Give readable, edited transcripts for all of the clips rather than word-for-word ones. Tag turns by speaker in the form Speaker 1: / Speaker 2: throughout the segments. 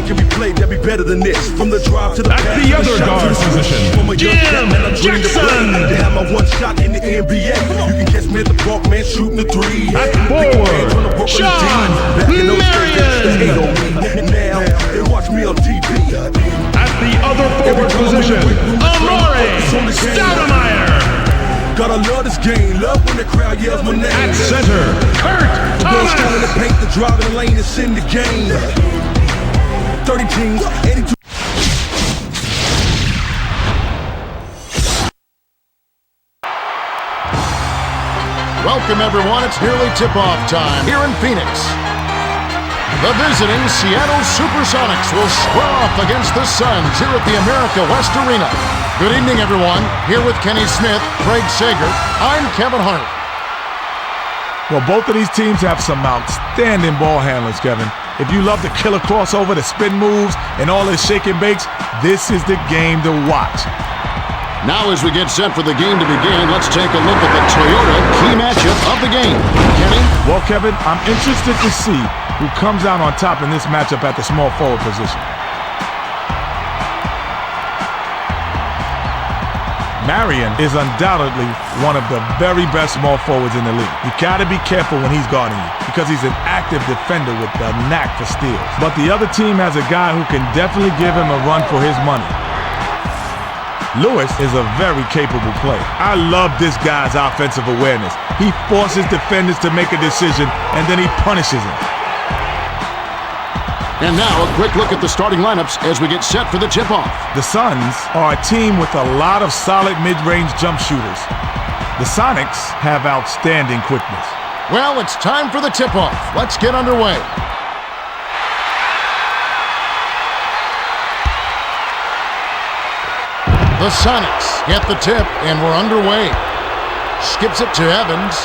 Speaker 1: can be played that be better than this. From the drive to the
Speaker 2: at
Speaker 1: pass,
Speaker 2: the other guard position, Jim Jackson.
Speaker 1: To have my one shot in the NBA. You can catch me at the park, man, shooting the three.
Speaker 2: At forward, Sean Marion.
Speaker 1: Now they watch me on TV.
Speaker 2: At the other forward position, Amari Stoudemire.
Speaker 1: Gotta love this game, love when the crowd yells my name.
Speaker 2: At center, Kurt
Speaker 1: Thomas. In the
Speaker 2: Thomas.
Speaker 1: paint, the drive in the lane is in the game. 30 teams, 82.
Speaker 3: Welcome everyone, it's nearly tip-off time here in Phoenix. The visiting Seattle Supersonics will square off against the Suns here at the America West Arena. Good evening everyone, here with Kenny Smith, Craig Sager, I'm Kevin Hart.
Speaker 4: Well, both of these teams have some outstanding ball handlers, Kevin. If you love the killer crossover, the spin moves, and all the shake and bakes, this is the game to watch.
Speaker 3: Now as we get set for the game to begin, let's take a look at the Toyota key matchup of the game. Kenny?
Speaker 4: Well, Kevin, I'm interested to see who comes out on top in this matchup at the small forward position. Marion is undoubtedly one of the very best small forwards in the league. You gotta be careful when he's guarding you because he's an active defender with the knack for steals. But the other team has a guy who can definitely give him a run for his money. Lewis is a very capable player. I love this guy's offensive awareness. He forces defenders to make a decision and then he punishes them.
Speaker 3: And now a quick look at the starting lineups as we get set for the tip-off.
Speaker 4: The Suns are a team with a lot of solid mid-range jump shooters. The Sonics have outstanding quickness.
Speaker 3: Well, it's time for the tip-off. Let's get underway. The Sonics get the tip, and we're underway. Skips it to Evans.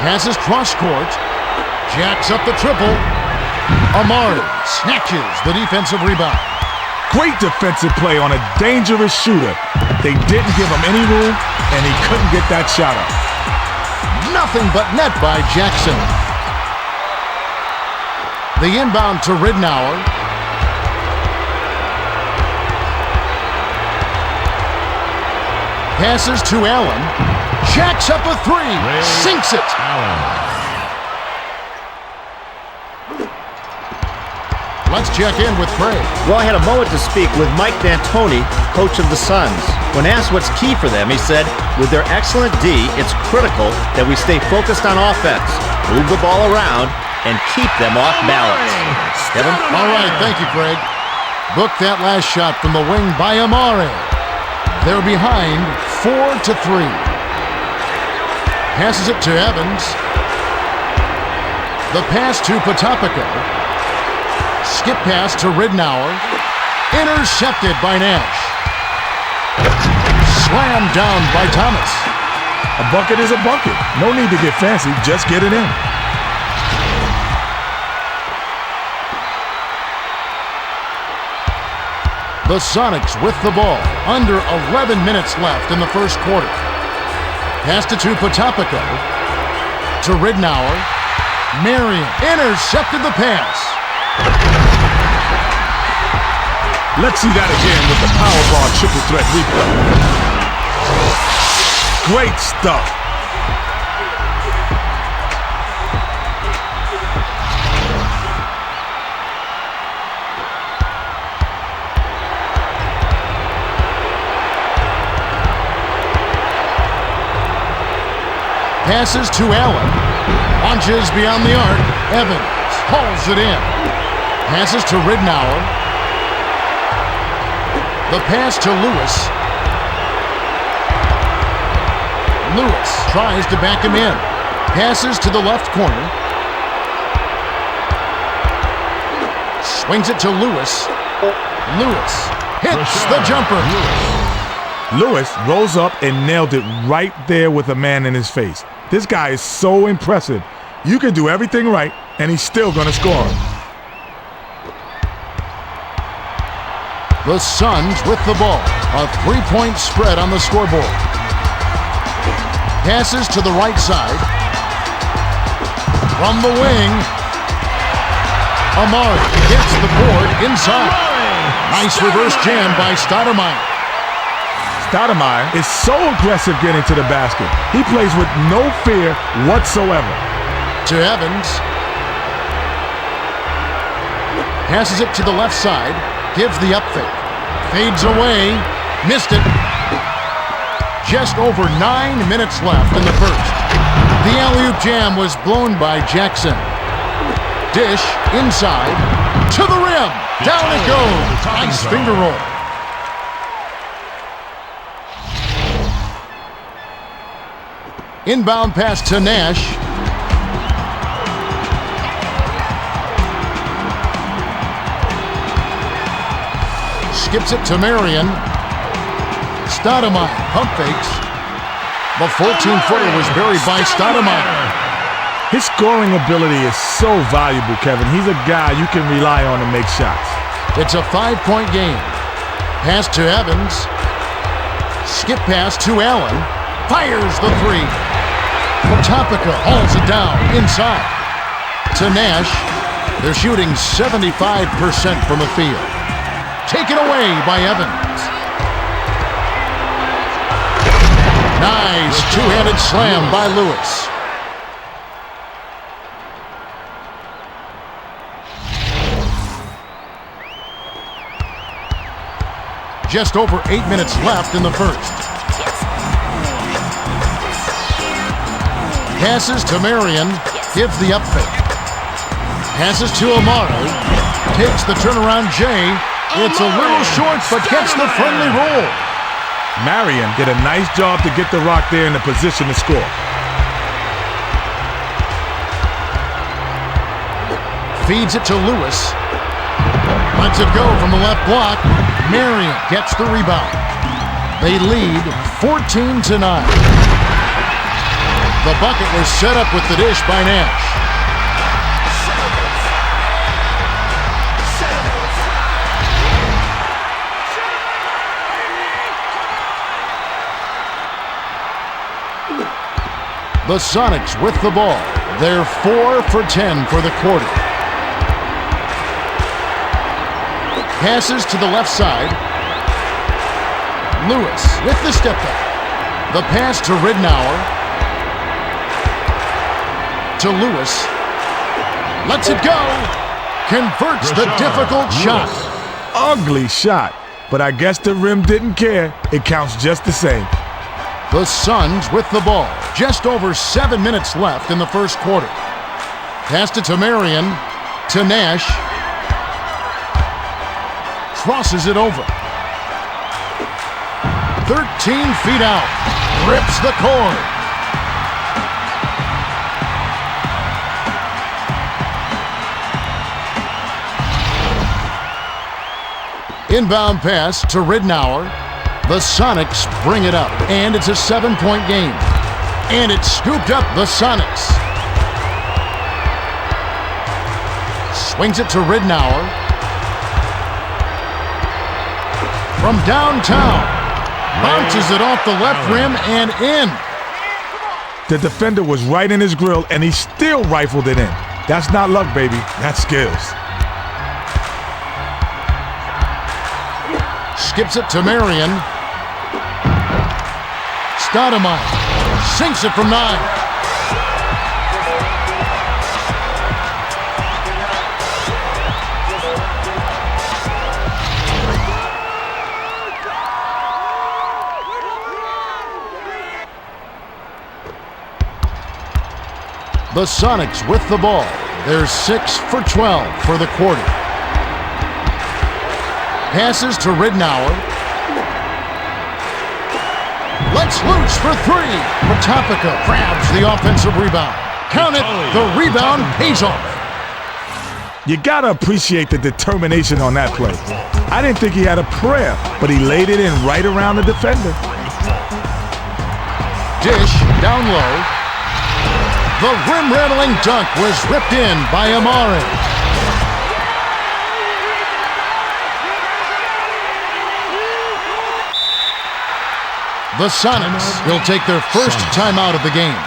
Speaker 3: Passes cross-court. Jacks up the triple. Amari snatches the defensive rebound.
Speaker 4: Great defensive play on a dangerous shooter. They didn't give him any room, and he couldn't get that shot up.
Speaker 3: Nothing but net by Jackson. The inbound to Ridnour. Passes to Allen. Jacks up a three. Sinks it. Let's check in with Craig.
Speaker 5: Well, I had a moment to speak with Mike D'Antoni, coach of the Suns. When asked what's key for them, he said, with their excellent D, it's critical that we stay focused on offense, move the ball around, and keep them off balance. Kevin?
Speaker 3: All right, thank you, Craig. Book that last shot from the wing by Amari. They're behind 4-3. Passes it to Evans. The pass to Potapico. Skip pass to Ridnour. Intercepted by Nash. Slammed down by Thomas.
Speaker 4: A bucket is a bucket. No need to get fancy, just get it in.
Speaker 3: The Sonics with the ball. Under 11 minutes left in the first quarter. Passed it to Potapico. To Ridnour. Marion intercepted the pass.
Speaker 4: Let's see that again with the Powerball triple threat replay. Great stuff.
Speaker 3: Passes to Allen. Launches beyond the arc. Evans hauls it in. Passes to Ridnour. The pass to Lewis. Lewis tries to back him in. Passes to the left corner. Swings it to Lewis. Lewis hits the jumper.
Speaker 4: Lewis rose up and nailed it right there with a man in his face. This guy is so impressive. You can do everything right, and he's still going to score.
Speaker 3: The Suns with the ball. A 3-point spread on the scoreboard. Passes to the right side. From the wing. Amari gets the board inside. Nice reverse jam by Stoudemire.
Speaker 4: Stoudemire is so aggressive getting to the basket. He plays with no fear whatsoever.
Speaker 3: To Evans. Passes it to the left side. Gives the up fake. Fades away. Missed it. Just over 9 minutes left in the first. The alley-oop jam was blown by Jackson. Dish inside. To the rim. Down it goes. Nice finger roll. Inbound pass to Nash. Skips it to Marion. Stoudemire pump fakes. The 14-footer was buried by Stoudemire.
Speaker 4: His scoring ability is so valuable, Kevin. He's a guy you can rely on to make shots.
Speaker 3: It's a 5-point game. Pass to Evans. Skip pass to Allen. Fires the three. Potopica hauls it down inside. To Nash. They're shooting 75% from the field. Taken away by Evans. Nice two-handed slam by Lewis. Just over 8 minutes left in the first. Passes to Marion. Gives the up fake. Passes to Amari. Takes the turnaround J. It's a little short, but gets the friendly roll.
Speaker 4: Marion did a nice job to get the rock there in the position to score.
Speaker 3: Feeds it to Lewis. Lets it go from the left block. Marion gets the rebound. They lead 14-9. The bucket was set up with the dish by Nash. The Sonics with the ball. They're 4 for 10 for the quarter. Passes to the left side. Lewis with the step back. The pass to Ridnour. To Lewis. Lets it go. Converts the difficult shot.
Speaker 4: Ugly shot, but I guess the rim didn't care. It counts just the same.
Speaker 3: The Suns with the ball. Just over 7 minutes left in the first quarter. Passed it to Marion. To Nash. Crosses it over. 13 feet out. Rips the cord. Inbound pass to Ridnour. The Sonics bring it up, and it's a 7-point game. And it's scooped up the Sonics. Swings it to Ridnour. From downtown. Bounces it off the left rim and in.
Speaker 4: The defender was right in his grill, and he still rifled it in. That's not luck, baby. That's skills.
Speaker 3: Skips it to Marion. Stoudemire sinks it from 9. The Sonics with the ball. They're 6 for 12 for the quarter. Passes to Ridnour. Lets loose for 3. Potopica grabs the offensive rebound. Count it, the rebound pays off.
Speaker 4: You gotta appreciate the determination on that play. I didn't think he had a prayer, but he laid it in right around the defender.
Speaker 3: Dish down low. The rim-rattling dunk was ripped in by Amari. The Sonics will take their first timeout of the game.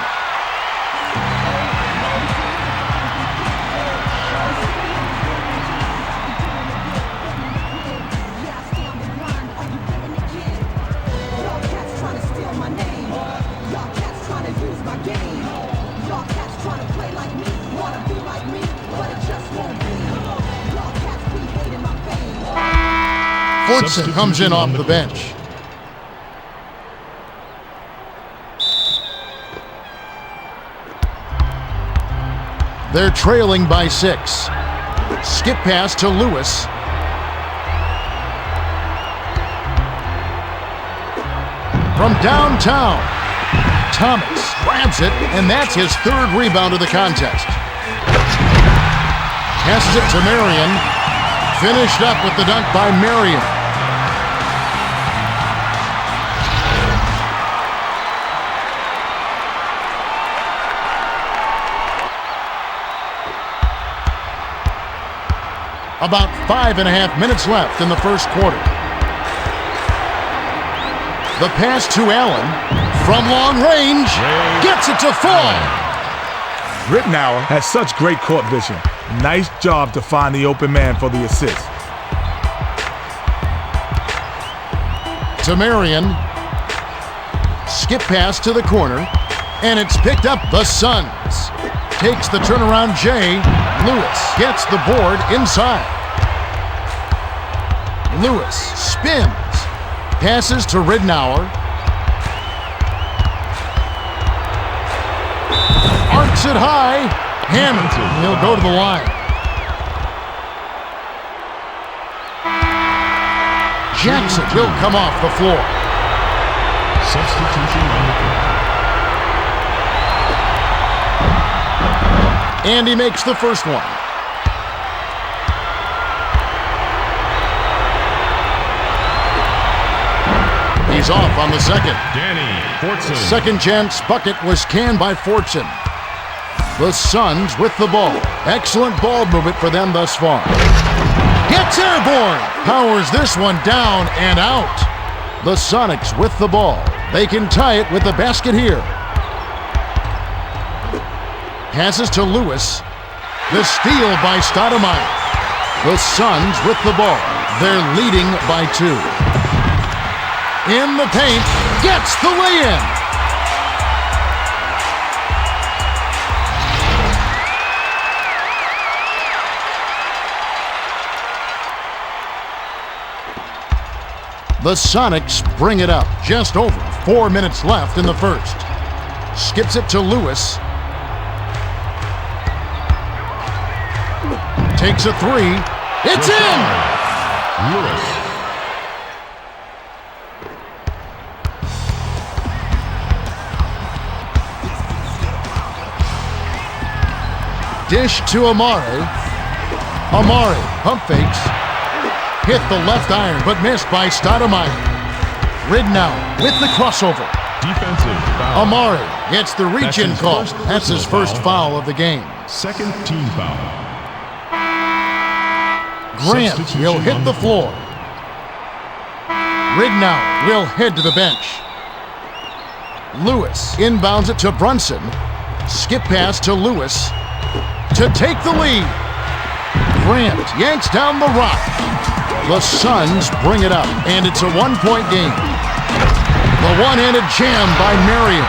Speaker 3: Fortson comes in off the bench. They're trailing by 6. Skip pass to Lewis. From downtown, Thomas grabs it, and that's his 3rd rebound of the contest. Passes it to Marion. Finished up with the dunk by Marion. About 5.5 minutes left in the first quarter. The pass to Allen from long range. Gets it to fall.
Speaker 4: Rittenauer has such great court vision. Nice job to find the open man for the assist.
Speaker 3: To Marion. Skip pass to the corner. And it's picked up. The Suns. Takes the turnaround Jay. Lewis gets the board inside. Lewis spins. Passes to Rittenauer. Arcs it high. Hamilton. He'll go to the line. Jackson will come off the floor.
Speaker 2: Substitution on the court.
Speaker 3: And he makes the first one. He's off on the second.
Speaker 2: Danny Fortson.
Speaker 3: Second chance bucket was canned by Fortson. The Suns with the ball. Excellent ball movement for them thus far. Gets airborne. Powers this one down and out. The Sonics with the ball. They can tie it with the basket here. Passes to Lewis. The steal by Stoudemire. The Suns with the ball. They're leading by 2. In the paint. Gets the lay-in. The Sonics bring it up. Just over 4 minutes left in the first. Skips it to Lewis. Takes a 3. It's in!
Speaker 2: Lewis.
Speaker 3: Dish to Amare. Amare pump fakes. Hit the left iron, but missed by Stoudemire. Rittenauer with the crossover.
Speaker 2: Defensive foul.
Speaker 3: Amare gets the reach-in
Speaker 2: That's his
Speaker 3: call.
Speaker 2: first
Speaker 3: That's his
Speaker 2: personal
Speaker 3: first
Speaker 2: foul.
Speaker 3: foul of the game.
Speaker 2: Second team foul.
Speaker 3: Grant
Speaker 2: Substitution
Speaker 3: will hit
Speaker 2: on
Speaker 3: the floor. Rittenauer will head to the bench. Lewis inbounds it to Brunson. Skip pass to Lewis to take the lead. Grant yanks down the rock. The Suns bring it up, and it's a 1-point game. The one-handed jam by Marion.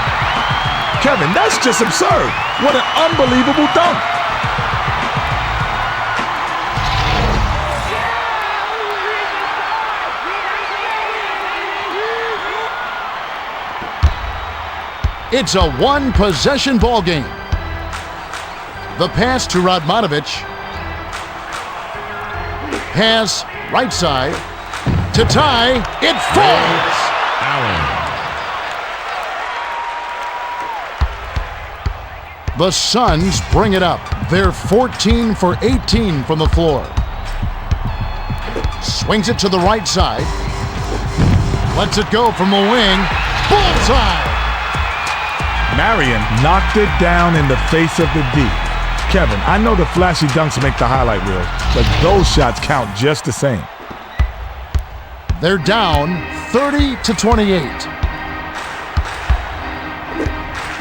Speaker 4: Kevin, that's just absurd. What an unbelievable dunk.
Speaker 3: It's a one-possession ball game. The pass to Radmanovic. Pass right side to tie. It falls.
Speaker 2: Allen.
Speaker 3: The Suns bring it up. They're 14 for 18 from the floor. Swings it to the right side. Lets it go from the wing. Bullseye.
Speaker 4: Marion knocked it down in the face of the D. Kevin, I know the flashy dunks make the highlight reel, but those shots count just the same.
Speaker 3: They're down 30-28.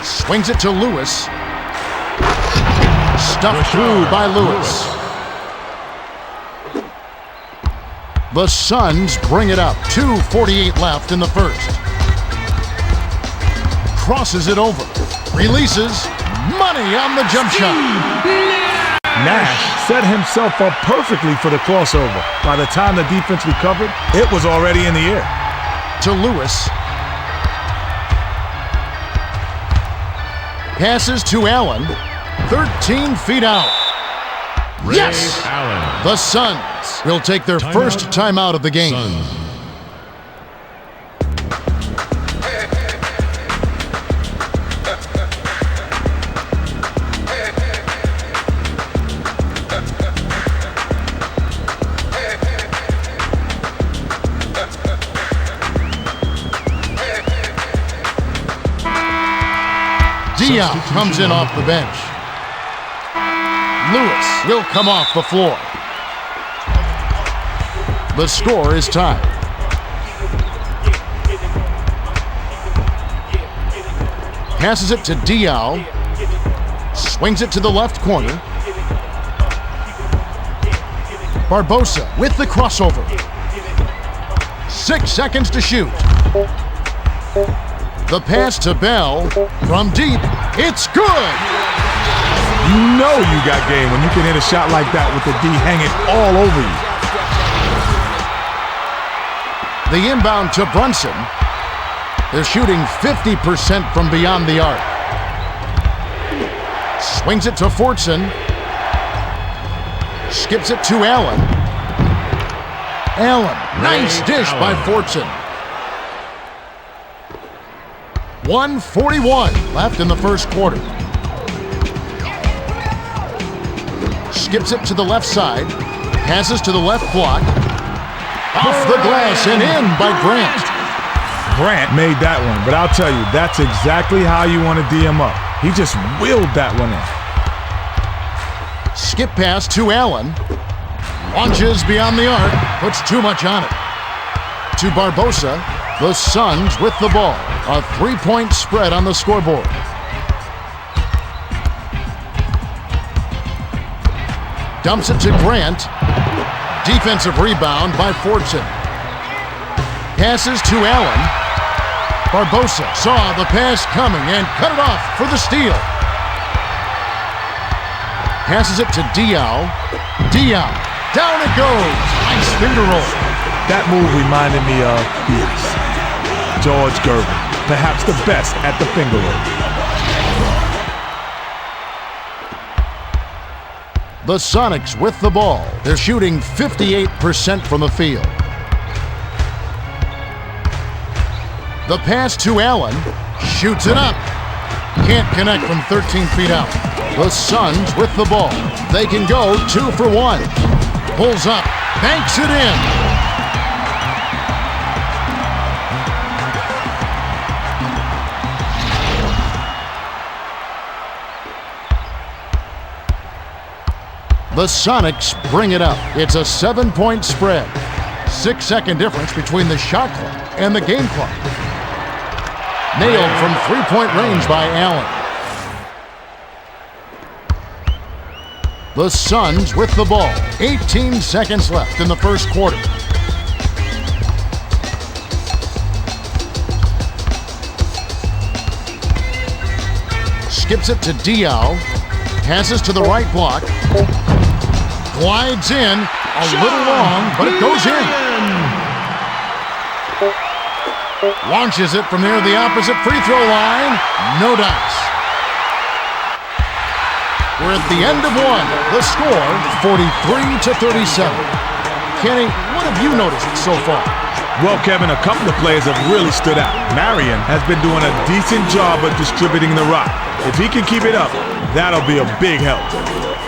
Speaker 3: Swings it to Lewis. Stuffed through by Lewis. The Suns bring it up. 2:48 left in the first. Crosses it over. Releases. Money on the jump shot.
Speaker 4: Nash set himself up perfectly for the crossover. By the time the defense recovered, it was already in the air.
Speaker 3: To Lewis. Passes to Allen. 13 feet out.
Speaker 2: Ray
Speaker 3: Yes!
Speaker 2: Allen.
Speaker 3: The Suns will take their first timeout of the game.
Speaker 2: Suns.
Speaker 3: Diop comes in off the bench. Lewis will come off the floor. The score is tied. Passes it to Diop. Swings it to the left corner. Barbosa with the crossover. 6 seconds to shoot. The pass to Bell from deep. It's good!
Speaker 4: You know you got game when you can hit a shot like that with the D hanging all over you.
Speaker 3: The inbound to Brunson. They're shooting 50% from beyond the arc. Swings it to Fortson. Skips it to Allen. Allen, nice dish by Fortson. 1:41 left in the first quarter. Skips it to the left side. Passes to the left block. Off the glass and in by Grant.
Speaker 4: Grant made that one, but I'll tell you, that's exactly how you want to D him up. He just willed that one in.
Speaker 3: Skip pass to Allen. Launches beyond the arc. Puts too much on it. To Barbosa. The Suns with the ball. A 3-point spread on the scoreboard. Dumps it to Grant. Defensive rebound by Fortson. Passes to Allen. Barbosa saw the pass coming and cut it off for the steal. Passes it to Diop. Diop. Down it goes. Nice finger roll.
Speaker 4: That move reminded me of George Gervin, perhaps the best at the finger roll.
Speaker 3: The Sonics with the ball. They're shooting 58% from the field. The pass to Allen. Shoots it up. Can't connect from 13 feet out. The Suns with the ball. They can go 2 for 1. Pulls up. Banks it in. The Sonics bring it up. It's a 7-point spread. 6-second difference between the shot clock and the game clock. Nailed from 3-point range by Allen. The Suns with the ball. 18 seconds left in the first quarter. Skips it to Diop. Passes to the right block. Glides in. A little long, but it goes in. Launches it from near the opposite free throw line. No dice. We're at the end of one. The score, 43-37. Kenny, what have you noticed so far?
Speaker 4: Well, Kevin, a couple of players have really stood out. Marion has been doing a decent job of distributing the rock. If he can keep it up, that'll be a big help.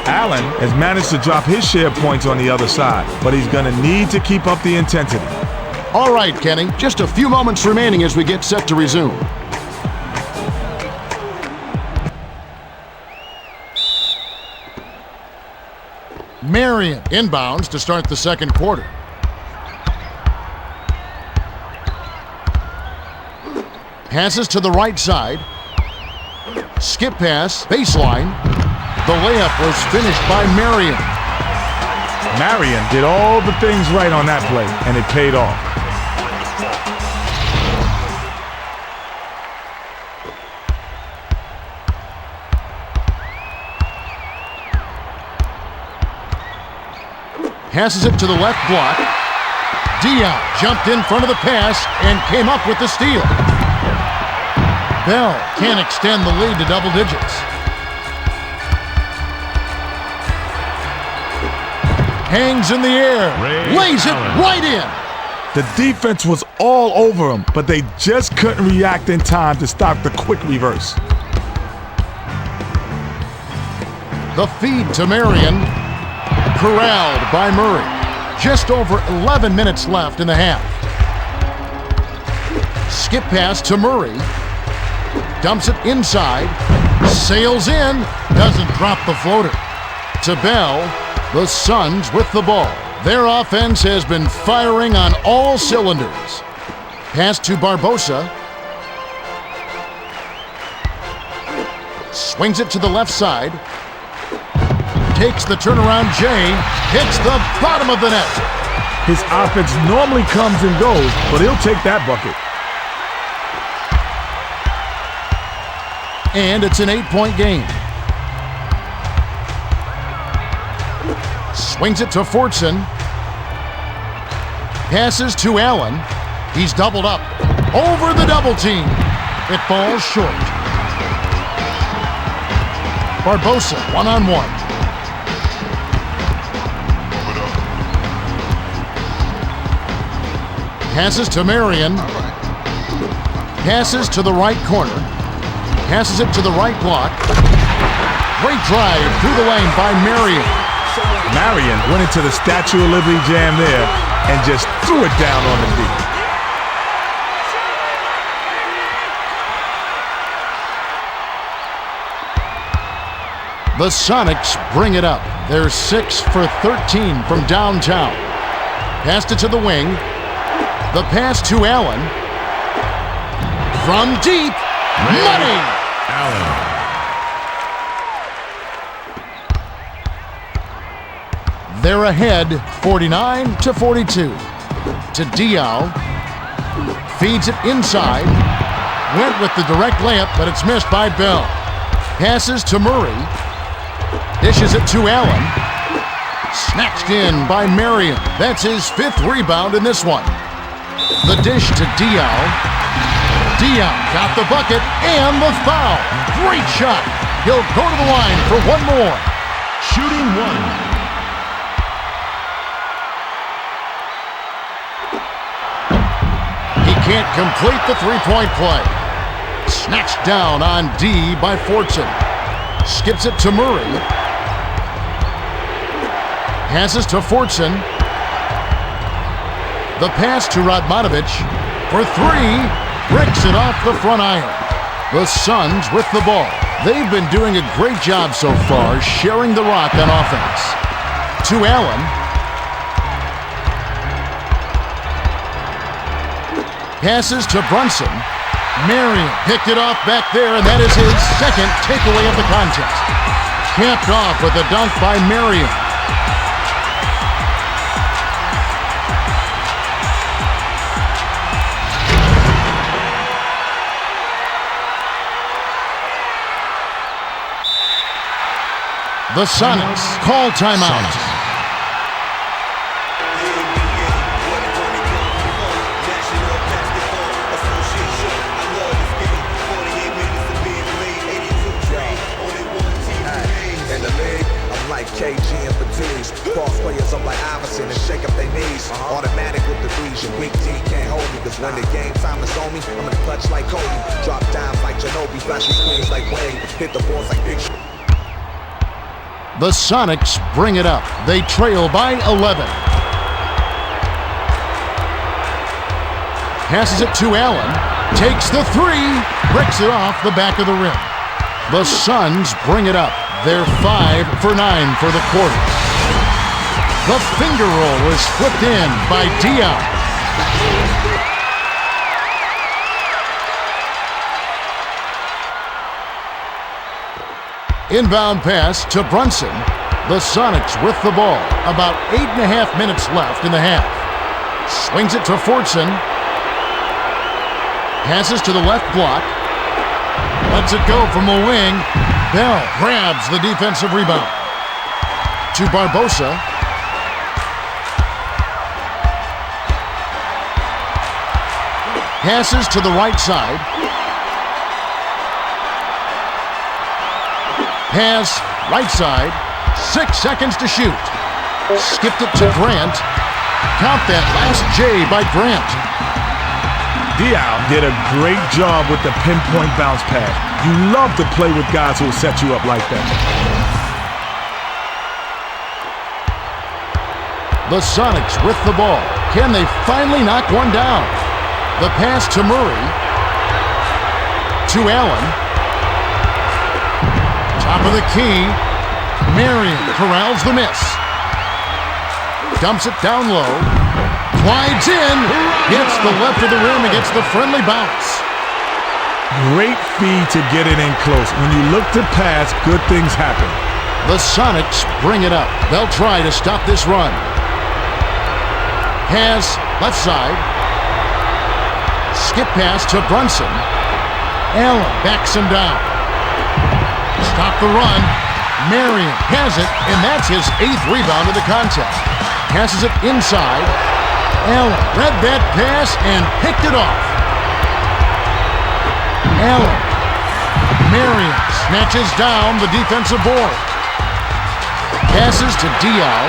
Speaker 4: Allen has managed to drop his share of points on the other side, but he's going to need to keep up the intensity.
Speaker 3: All right, Kenny, just a few moments remaining as we get set to resume. Marion inbounds to start the second quarter. Passes to the right side. Skip pass, baseline. The layup was finished by Marion.
Speaker 4: Marion did all the things right on that play, and it paid off.
Speaker 3: Passes it to the left block. Dion jumped in front of the pass and came up with the steal. Bell can't extend the lead to double digits. Hangs in the air, lays it right in.
Speaker 4: The defense was all over him, but they just couldn't react in time to stop the quick reverse.
Speaker 3: The feed to Marion, corralled by Murray. Just over 11 minutes left in the half. Skip pass to Murray. Dumps it inside. Sails in. Doesn't drop the floater. To Bell. The Suns with the ball. Their offense has been firing on all cylinders. Pass to Barbosa. Swings it to the left side. Takes the turnaround Jay. Hits the bottom of the net.
Speaker 4: His offense normally comes and goes, but he'll take that bucket.
Speaker 3: And it's an 8-point game. Swings it to Fortson. Passes to Allen. He's doubled up. Over the double team. It falls short. Barbosa, one-on-one. Passes to Marion. Passes to the right corner. Passes it to the right block. Great drive through the lane by Marion.
Speaker 4: Marion went into the Statue of Liberty jam there and just threw it down on the D.
Speaker 3: The Sonics bring it up. They're 6 for 13 from downtown. Passed it to the wing. The pass to Allen. From deep. Money!
Speaker 2: Allen.
Speaker 3: They're ahead 49 to 42. To Diaw. Feeds it inside. Went with the direct layup, but it's missed by Bell. Passes to Murray. Dishes it to Allen. Snatched in by Marion. That's his 5th rebound in this one. The dish to Diaw. Diaw got the bucket and the foul. Great shot. He'll go to the line for one more.
Speaker 2: Shooting one.
Speaker 3: He can't complete the three-point play. Snatched down on D by Fortson. Skips it to Murray. Passes to Fortson. The pass to Radmanovic for 3. Bricks it off the front iron. The Suns with the ball. They've been doing a great job so far sharing the rock on offense. To Allen. Passes to Brunson. Marion picked it off back there, and that is his 2nd takeaway of the contest. Capped off with a dunk by Marion. The Sonics call timeout.
Speaker 6: KG and Fatigues. Cross players up like Iverson and shake up their knees. Automatic with the threes. Your weak D can't hold me. Cause when the game time is on me, I'm in the clutch like Kobe. Drop dimes like Ginobili. Flashing screens like Wade. Hit the boards like Big.
Speaker 3: The Sonics bring it up. They trail by 11. Passes it to Allen. Takes the 3. Bricks it off the back of the rim. The Suns bring it up. They're 5 for 9 for the quarter. The finger roll is flipped in by Diaw. Inbound pass to Brunson. The Sonics with the ball. About 8.5 minutes left in the half. Swings it to Fortson. Passes to the left block. Lets it go from the wing. Bell grabs the defensive rebound. To Barbosa. Passes to the right side. Pass, right side. 6 seconds to shoot. Skipped it to Grant. Count that last J by Grant.
Speaker 4: Diaw did a great job with the pinpoint bounce pass. You love to play with guys who will set you up like that.
Speaker 3: The Sonics with the ball. Can they finally knock one down? The pass to Murray. To Allen. Top of the key. Marion corrals the miss. Dumps it down low. Glides in. Hits the left of the rim and gets the friendly bounce.
Speaker 4: Great feed to get it in close. When you look to pass, good things happen.
Speaker 3: The Sonics bring it up. They'll try to stop this run. Pass left side. Skip pass to Brunson. Allen backs him down. Stop the run. Marion has it, and that's his 8th rebound of the contest. Passes it inside. Allen read that pass and picked it off. Allen. Marion snatches down the defensive board. Passes to Diaw.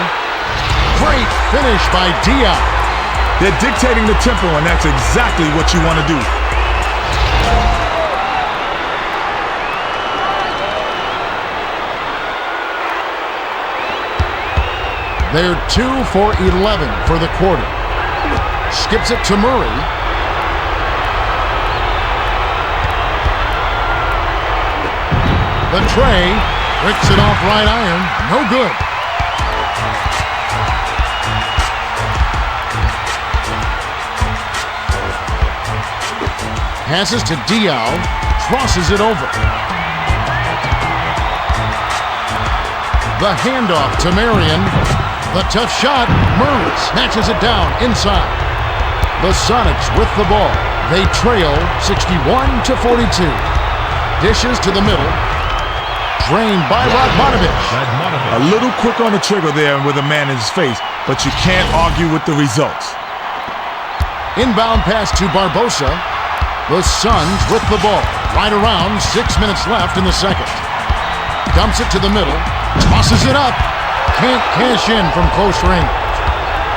Speaker 3: Great finish by Diaw.
Speaker 4: They're dictating the tempo, and that's exactly what you want to do.
Speaker 3: They're 2 for 11 for the quarter. Skips it to Murray. The tray ricks it off right iron. No good. Passes to Diaw. Crosses it over. The handoff to Marion. The tough shot. Murray snatches it down inside. The Sonics with the ball. They trail 61-42. Dishes to the middle. Drained by Radmanovich.
Speaker 4: A little quick on the trigger there with a man in his face, but you can't argue with the results.
Speaker 3: Inbound pass to Barbosa. The Suns with the ball. Right around 6 minutes left in the second. Dumps it to the middle. Tosses it up. Can't cash in from close range.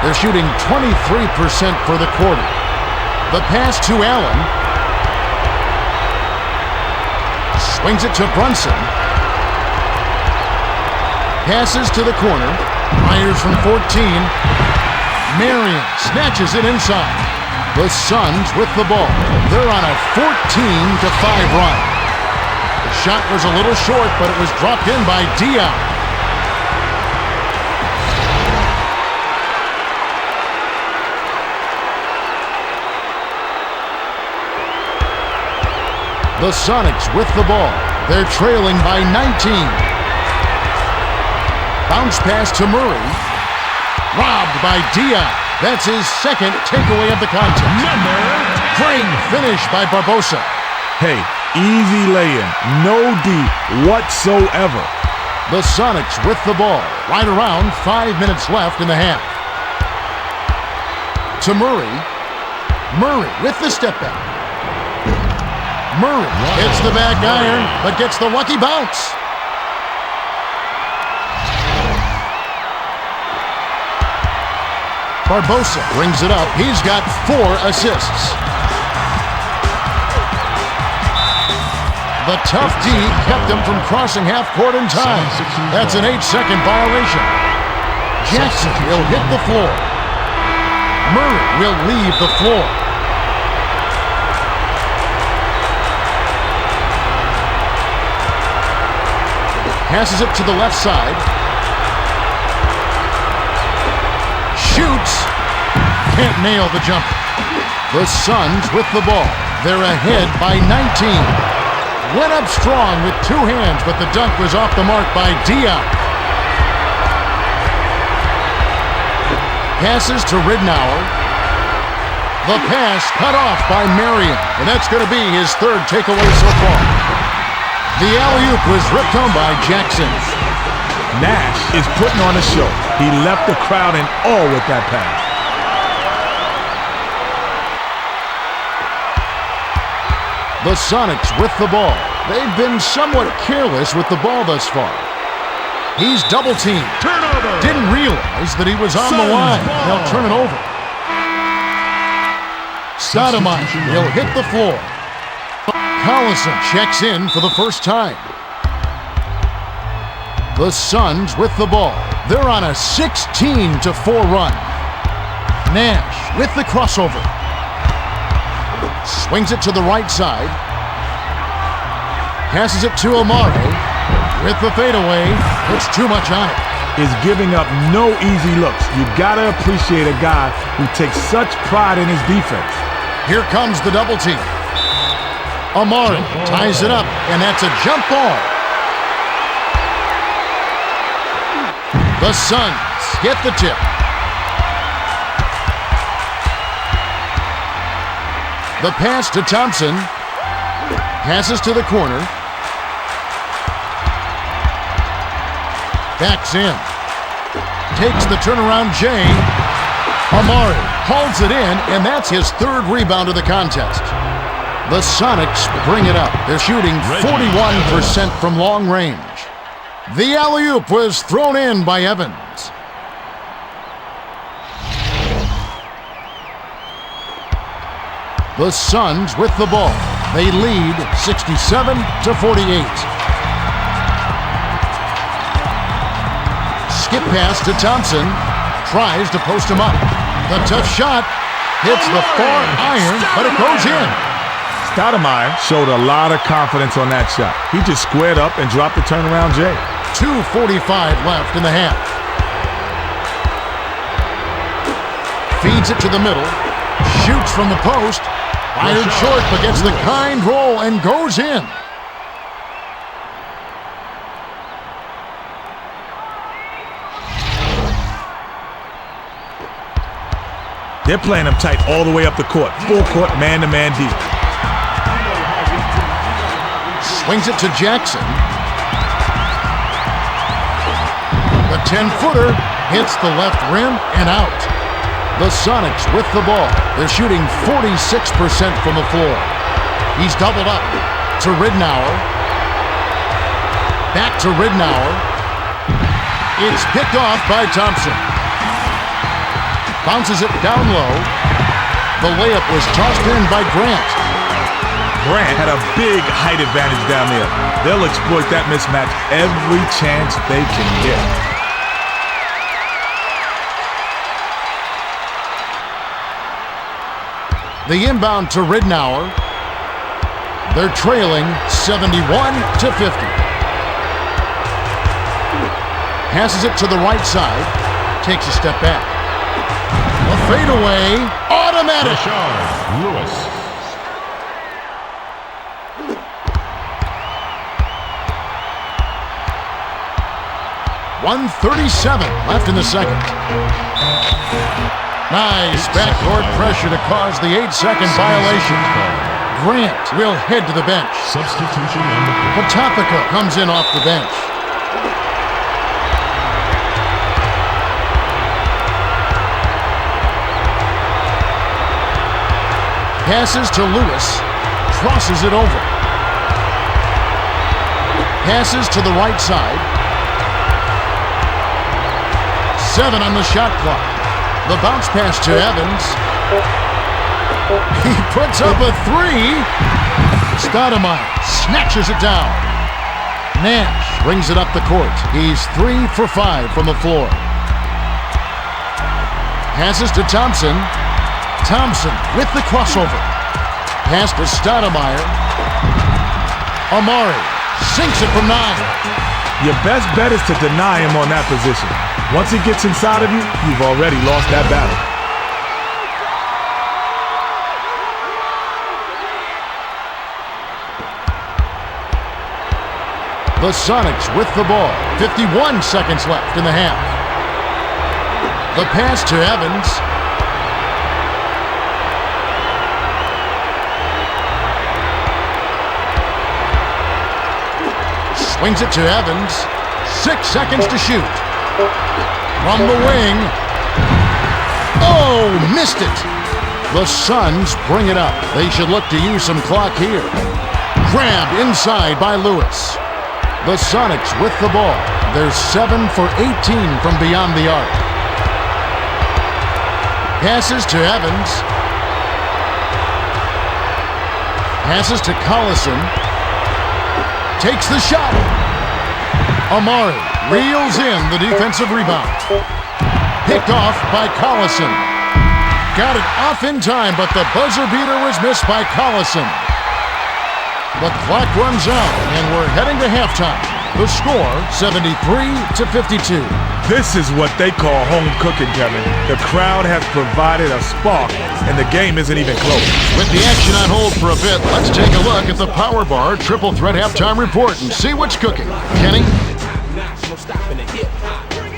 Speaker 3: They're shooting 23% for the quarter. The pass to Allen. Swings it to Brunson. Passes to the corner. Fires from 14. Marion snatches it inside. The Suns with the ball. They're on a 14-5 run. The shot was a little short, but it was dropped in by Diaw. The Sonics with the ball. They're trailing by 19. Bounce pass to Murray. Robbed by Diaw. That's his second takeaway of the contest. Great finish by Barbosa.
Speaker 4: Hey, easy lay-in. No D whatsoever.
Speaker 3: The Sonics with the ball. Right around 5 minutes left in the half. To Murray. Murray with the step back. Murray hits the back iron, but gets the lucky bounce. Barbosa brings it up. He's got 4 assists. The tough D kept him from crossing half court in time. That's an 8-second violation. Jackson will hit the floor. Murray will leave the floor. Passes it to the left side. Shoots. Can't nail the jumper. The Suns with the ball. They're ahead by 19. Went up strong with 2 hands, but the dunk was off the mark by Diaw. Passes to Ridnour. The pass cut off by Marion, and that's going to be his 3rd takeaway so far. The alley-oop was ripped home by Jackson.
Speaker 4: Nash is putting on a show. He left the crowd in awe with that pass.
Speaker 3: The Sonics with the ball. They've been somewhat careless with the ball thus far. He's double-teamed.
Speaker 2: Turnover.
Speaker 3: Didn't realize that he was on the line. They'll turn it over. Stoudemire, he'll hit the floor. Collison checks in for the first time. The Suns with the ball. They're on a 16-4 run. Nash with the crossover. Swings it to the right side. Passes it to Amare. With the fadeaway, puts too much on it.
Speaker 4: Is giving up no easy looks. You gotta appreciate a guy who takes such pride in his defense.
Speaker 3: Here comes the double team. Amare ties it up, and that's a jump ball. The Suns get the tip. The pass to Thompson. Passes to the corner. Backs in. Takes the turnaround Jay. Amare holds it in, and that's his third rebound of the contest. The Sonics bring it up. They're shooting 41% from long range. The alley-oop was thrown in by Evans. The Suns with the ball. They lead 67-48. Skip pass to Thompson. Tries to post him up. The tough shot hits the far iron, but it goes in.
Speaker 4: Stoudemire showed a lot of confidence on that shot. He just squared up and dropped the turnaround J.
Speaker 3: 2:45 left in the half. Feeds it to the middle. Shoots from the post. Fired short, but gets the kind roll and goes in.
Speaker 4: They're playing him tight all the way up the court. Full court, man-to-man deep.
Speaker 3: Swings it to Jackson. The 10-footer hits the left rim and out. The Sonics with the ball. They're shooting 46% from the floor. He's doubled up to Ridnour. Back to Ridnour. It's picked off by Thompson. Bounces it down low. The layup was tossed in by Grant.
Speaker 4: Grant had a big height advantage down there. They'll exploit that mismatch every chance they can get.
Speaker 3: The inbound to Ridnour. They're trailing 71-50. Passes it to the right side. Takes a step back. A fadeaway. Automatic.
Speaker 2: Rashard Lewis.
Speaker 3: .137 left in the second. Nice backcourt pressure to cause the 8-second violation. Grant will head to the bench.
Speaker 2: Substitution on the court.
Speaker 3: Potapika comes in off the bench. Passes to Lewis. Crosses it over. Passes to the right side. 7 on the shot clock. The bounce pass to Evans. He puts up a 3. Stoudemire snatches it down. Nash brings it up the court. He's 3 for 5 from the floor. Passes to Thompson. Thompson with the crossover. Pass to Stoudemire. Amare sinks it from 9.
Speaker 4: Your best bet is to deny him on that position. Once he gets inside of you, you've already lost that battle.
Speaker 3: The Sonics with the ball. 51 seconds left in the half. The pass to Evans. Swings it to Evans. 6 seconds to shoot. From the wing. Oh, missed it. The Suns bring it up. They should look to use some clock here. Grabbed inside by Lewis. The Sonics with the ball. They're 7 for 18 from beyond the arc. Passes to Evans. Passes to Collison. Takes the shot. Amari reels in the defensive rebound. Picked off by Collison. Got it off in time, but the buzzer beater was missed by Collison. The clock runs out, and we're heading to halftime. The score, 73-52.
Speaker 4: This is what they call home cooking, Kevin. The crowd has provided a spark, and the game isn't even close.
Speaker 3: With the action on hold for a bit, let's take a look at the Power Bar Triple Threat Halftime Report and see what's cooking. Kenny?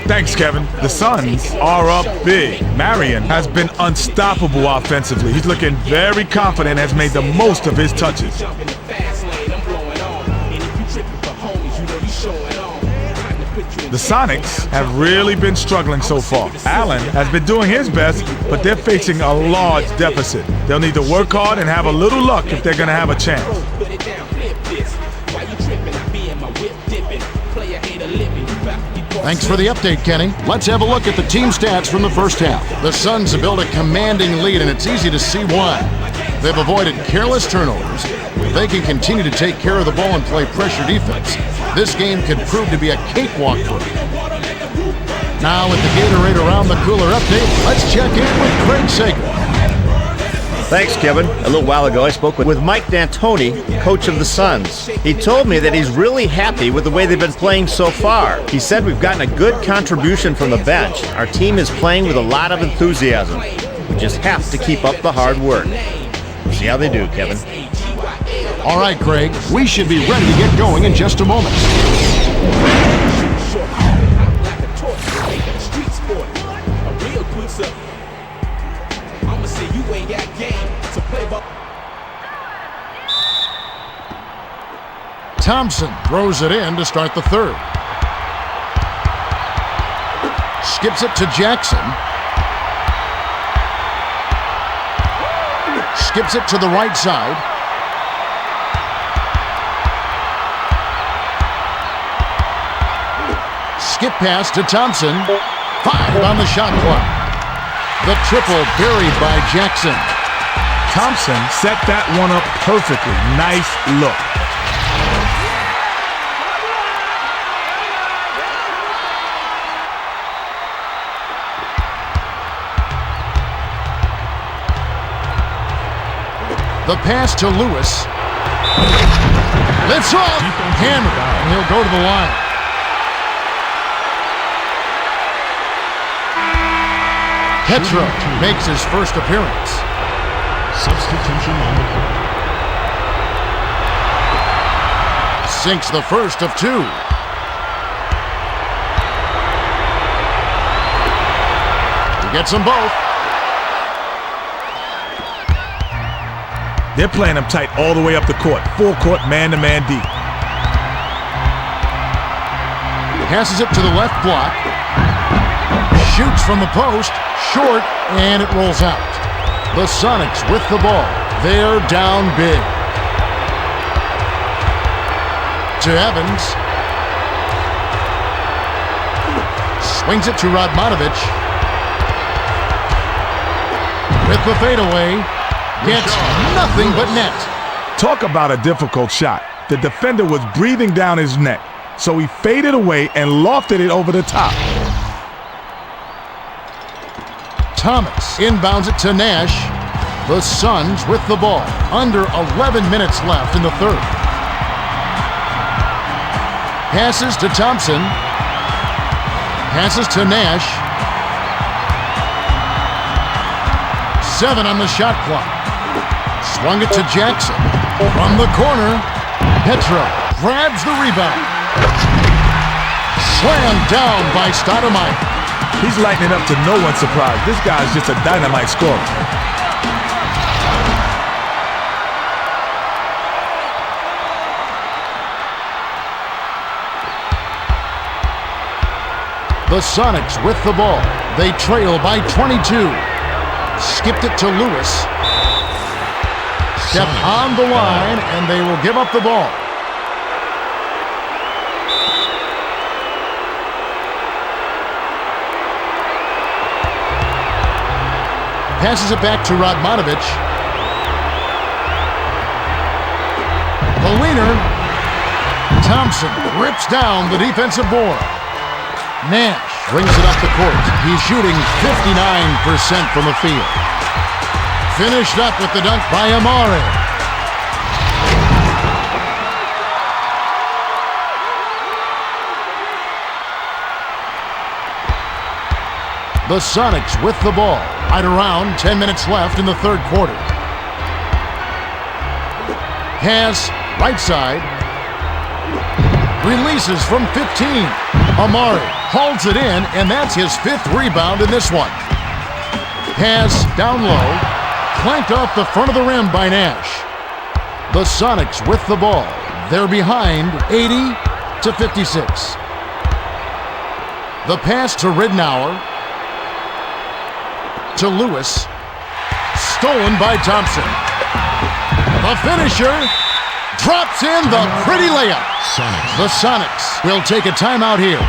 Speaker 4: Thanks, Kevin. The Suns are up big. Marion has been unstoppable offensively. He's looking very confident and has made the most of his touches. The Sonics have really been struggling so far. Allen has been doing his best, but they're facing a large deficit. They'll need to work hard and have a little luck if they're going to have a chance.
Speaker 3: Thanks for the update, Kenny. Let's have a look at the team stats from the first half. The Suns have built a commanding lead, and it's easy to see why. They've avoided careless turnovers. If they can continue to take care of the ball and play pressure defense, this game could prove to be a cakewalk for them. Now with the Gatorade Around the Cooler update, let's check in with Craig Sager.
Speaker 5: Thanks, Kevin. A little while ago, I spoke with Mike D'Antoni, coach of the Suns. He told me that he's really happy with the way they've been playing so far. He said we've gotten a good contribution from the bench. Our team is playing with a lot of enthusiasm. We just have to keep up the hard work. We'll see how they do, Kevin.
Speaker 3: All right, Craig, we should be ready to get going in just a moment. Thompson throws it in to start the third. Skips it to Jackson. Skips it to the right side. Skip pass to Thompson. 5 on the shot clock. The triple buried by Jackson.
Speaker 4: Thompson set that one up perfectly. Nice look.
Speaker 3: The pass to Lewis. Lifts off. Hammer. And he'll go to the line. Petro makes his first appearance.
Speaker 2: Substitution on the court.
Speaker 3: Sinks the first of 2. He gets them both.
Speaker 4: They're playing them tight all the way up the court. Full court, man-to-man deep.
Speaker 3: Passes it to the left block. Shoots from the post. Short, and it rolls out. The Sonics with the ball. They're down big. To Evans. Swings it to Radmanovic. With the fadeaway. Gets nothing but net.
Speaker 4: Talk about a difficult shot. The defender was breathing down his neck, so he faded away and lofted it over the top.
Speaker 3: Thomas inbounds it to Nash. The Suns with the ball. Under 11 minutes left in the third. Passes to Thompson. Passes to Nash. 7 on the shot clock. Swung it to Jackson. From the corner, Petro grabs the rebound. Slammed down by Stoudemire.
Speaker 4: He's lighting it up to no one's surprise. This guy's just a dynamite scorer.
Speaker 3: The Sonics with the ball. They trail by 22. Skipped it to Lewis. step on the line, and they will give up the ball. Passes it back to Radmanovic. The leaner, Thompson, rips down the defensive board. Nash brings it up the court. He's shooting 59% from the field. Finished up with the dunk by Amari. The Sonics with the ball. Right around 10 minutes left in the third quarter. Pass, right side. Releases from 15. Amari holds it in, and that's his 5th rebound in this one. Pass down low. Clanked off the front of the rim by Nash. The Sonics with the ball. They're behind 80-56. The pass to Ridnour. To Lewis. Stolen by Thompson. The finisher drops in the pretty layup. The Sonics will take a timeout here.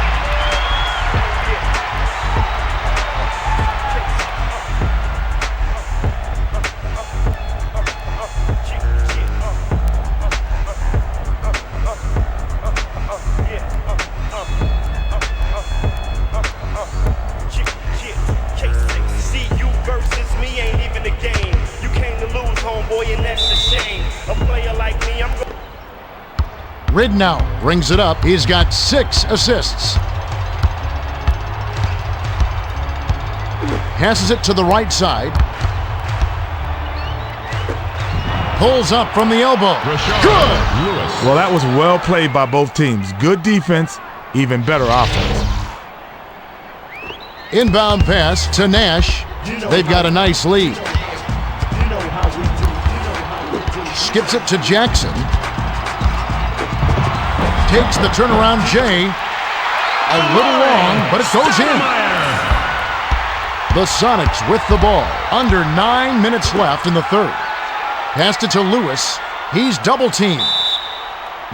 Speaker 3: Ridnour brings it up. He's got 6 assists. Passes it to the right side. Pulls up from the elbow. Good!
Speaker 4: Well, that was well played by both teams. Good defense, even better offense.
Speaker 3: Inbound pass to Nash. They've got a nice lead. Skips it to Jackson. Takes the turnaround Jay. A little long, but it goes in. The Sonics with the ball. Under 9 minutes left in the third. Passed it to Lewis. He's double teamed.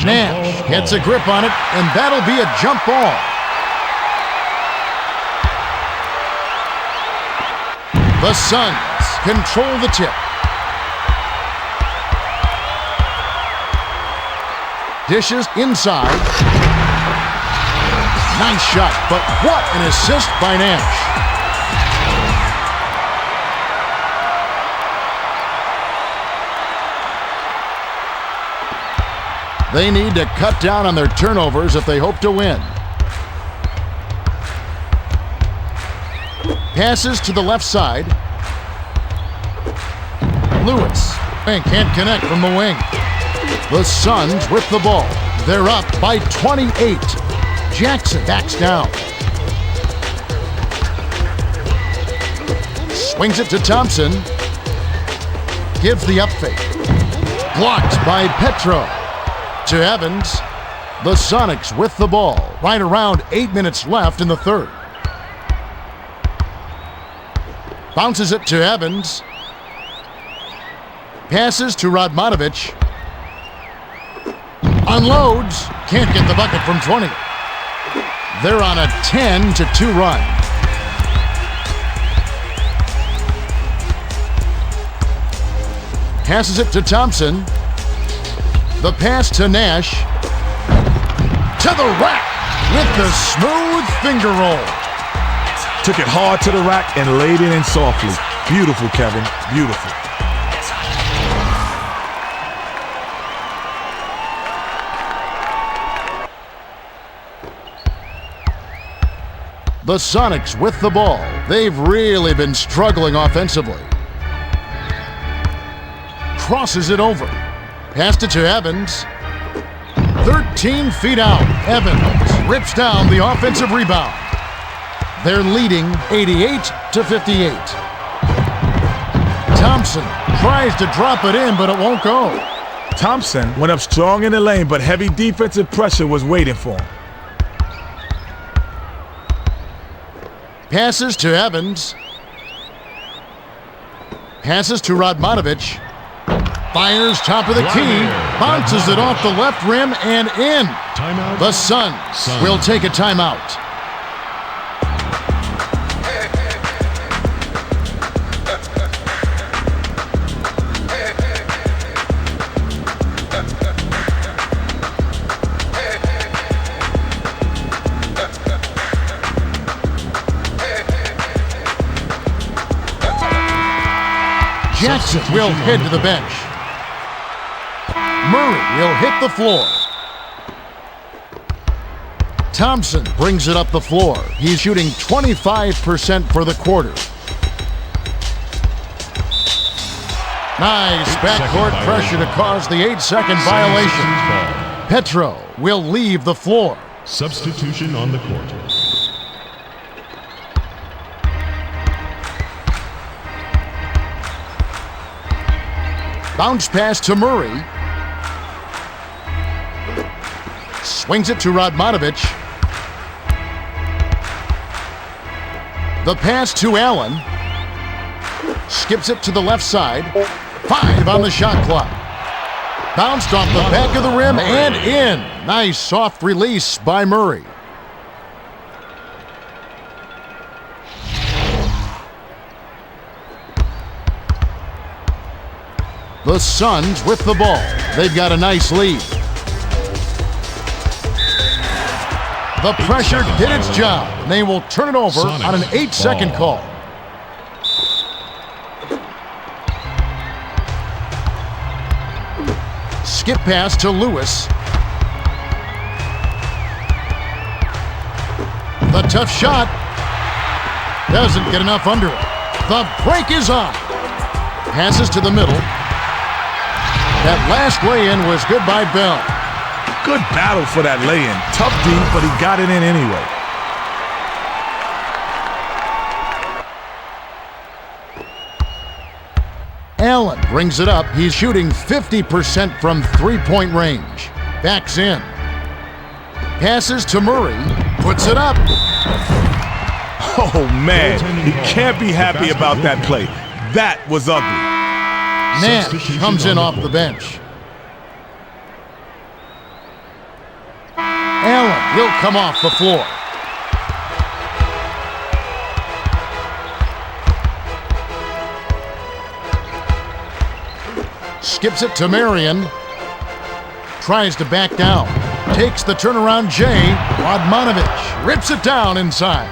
Speaker 3: Nash gets a grip on it, and that'll be a jump ball. The Suns control the tip. Dishes inside. Nice shot, but what an assist by Nash. They need to cut down on their turnovers if they hope to win. Passes to the left side. Lewis can't connect from the wing. The Suns with the ball. They're up by 28. Jackson backs down. Swings it to Thompson. Gives the up fake. Blocked by Petro. To Evans. The Sonics with the ball. Right around 8 minutes left in the third. Bounces it to Evans. Passes to Radmanovic. Unloads. Can't get the bucket from 20. They're on a 10-2 run. Passes it to Thompson. The pass to Nash. To the rack with the smooth finger roll.
Speaker 4: Took it hard to the rack and laid it in softly. Beautiful, Kevin. Beautiful.
Speaker 3: The Sonics with the ball. They've really been struggling offensively. Crosses it over. Passed it to Evans. 13 feet out. Evans rips down the offensive rebound. They're leading 88-58. Thompson tries to drop it in, but it won't go.
Speaker 4: Thompson went up strong in the lane, but heavy defensive pressure was waiting for him.
Speaker 3: Passes to Evans. Passes to Radmanovic. Fires top of the key, bounces it off the left rim and in.
Speaker 2: Timeout.
Speaker 3: The Suns will take a timeout. Jackson will head to the bench. Murray will hit the floor. Thompson brings it up the floor. He's shooting 25% for the quarter. Nice backcourt pressure to cause the 8-second violation. Petro will leave the floor.
Speaker 2: Substitution on the court.
Speaker 3: Bounce pass to Murray. Swings it to Radmanovic. The pass to Allen. Skips it to the left side. 5 on the shot clock. Bounced off the back of the rim and in. Nice soft release by Murray. The Suns with the ball. They've got a nice lead. The pressure did its job, and they will turn it over on an 8-second call. Skip pass to Lewis. The tough shot doesn't get enough under it. The break is on. Passes to the middle. That last lay-in was good by Bell.
Speaker 4: Good battle for that lay-in. Tough D, but he got it in anyway.
Speaker 3: Allen brings it up. He's shooting 50% from three-point range. Backs in. Passes to Murray. Puts it up.
Speaker 4: Oh, man. He can't be happy about that play. That was ugly.
Speaker 3: Nash comes in off the bench. Allen will come off the floor. Skips it to Marion. Tries to back down. Takes the turnaround J. Radmanovic rips it down inside.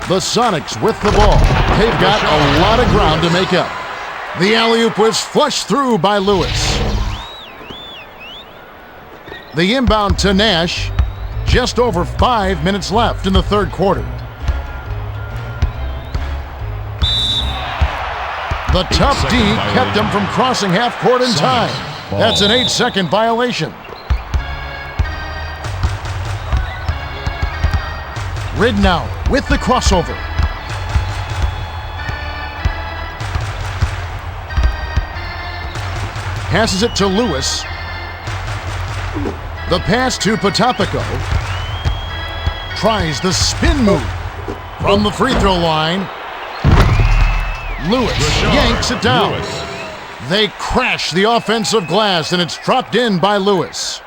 Speaker 3: The Sonics with the ball. They've got a lot of ground to make up. The alley-oop was flushed through by Lewis. The inbound to Nash. Just over 5 minutes left in the third quarter. The tough D kept him from crossing half court in time. That's an 8-second violation. Ridnow with the crossover. Passes it to Lewis. The pass to Potapico. Tries the spin move from the free throw line. Lewis yanks it down. They crash the offensive glass, and it's dropped in by Lewis.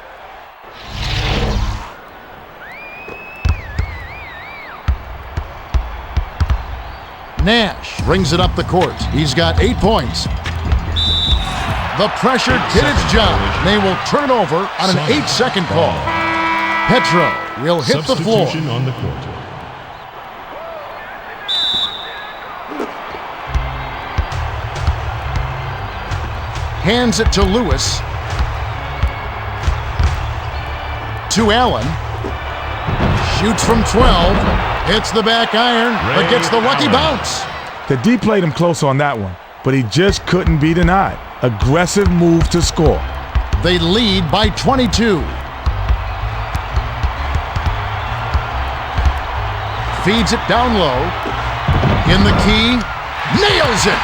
Speaker 3: Nash brings it up the court. He's got 8 points. The pressure did its job. They will turn it over on an 8-second call. Petro will hit the floor.
Speaker 2: Substitution on the court.
Speaker 3: Hands it to Lewis. To Allen. Shoots from 12. Hits the back iron, but gets the lucky bounce.
Speaker 4: The D played him close on that one, but he just couldn't be denied. Aggressive move to score.
Speaker 3: They lead by 22. Feeds it down low. In the key. Nails it!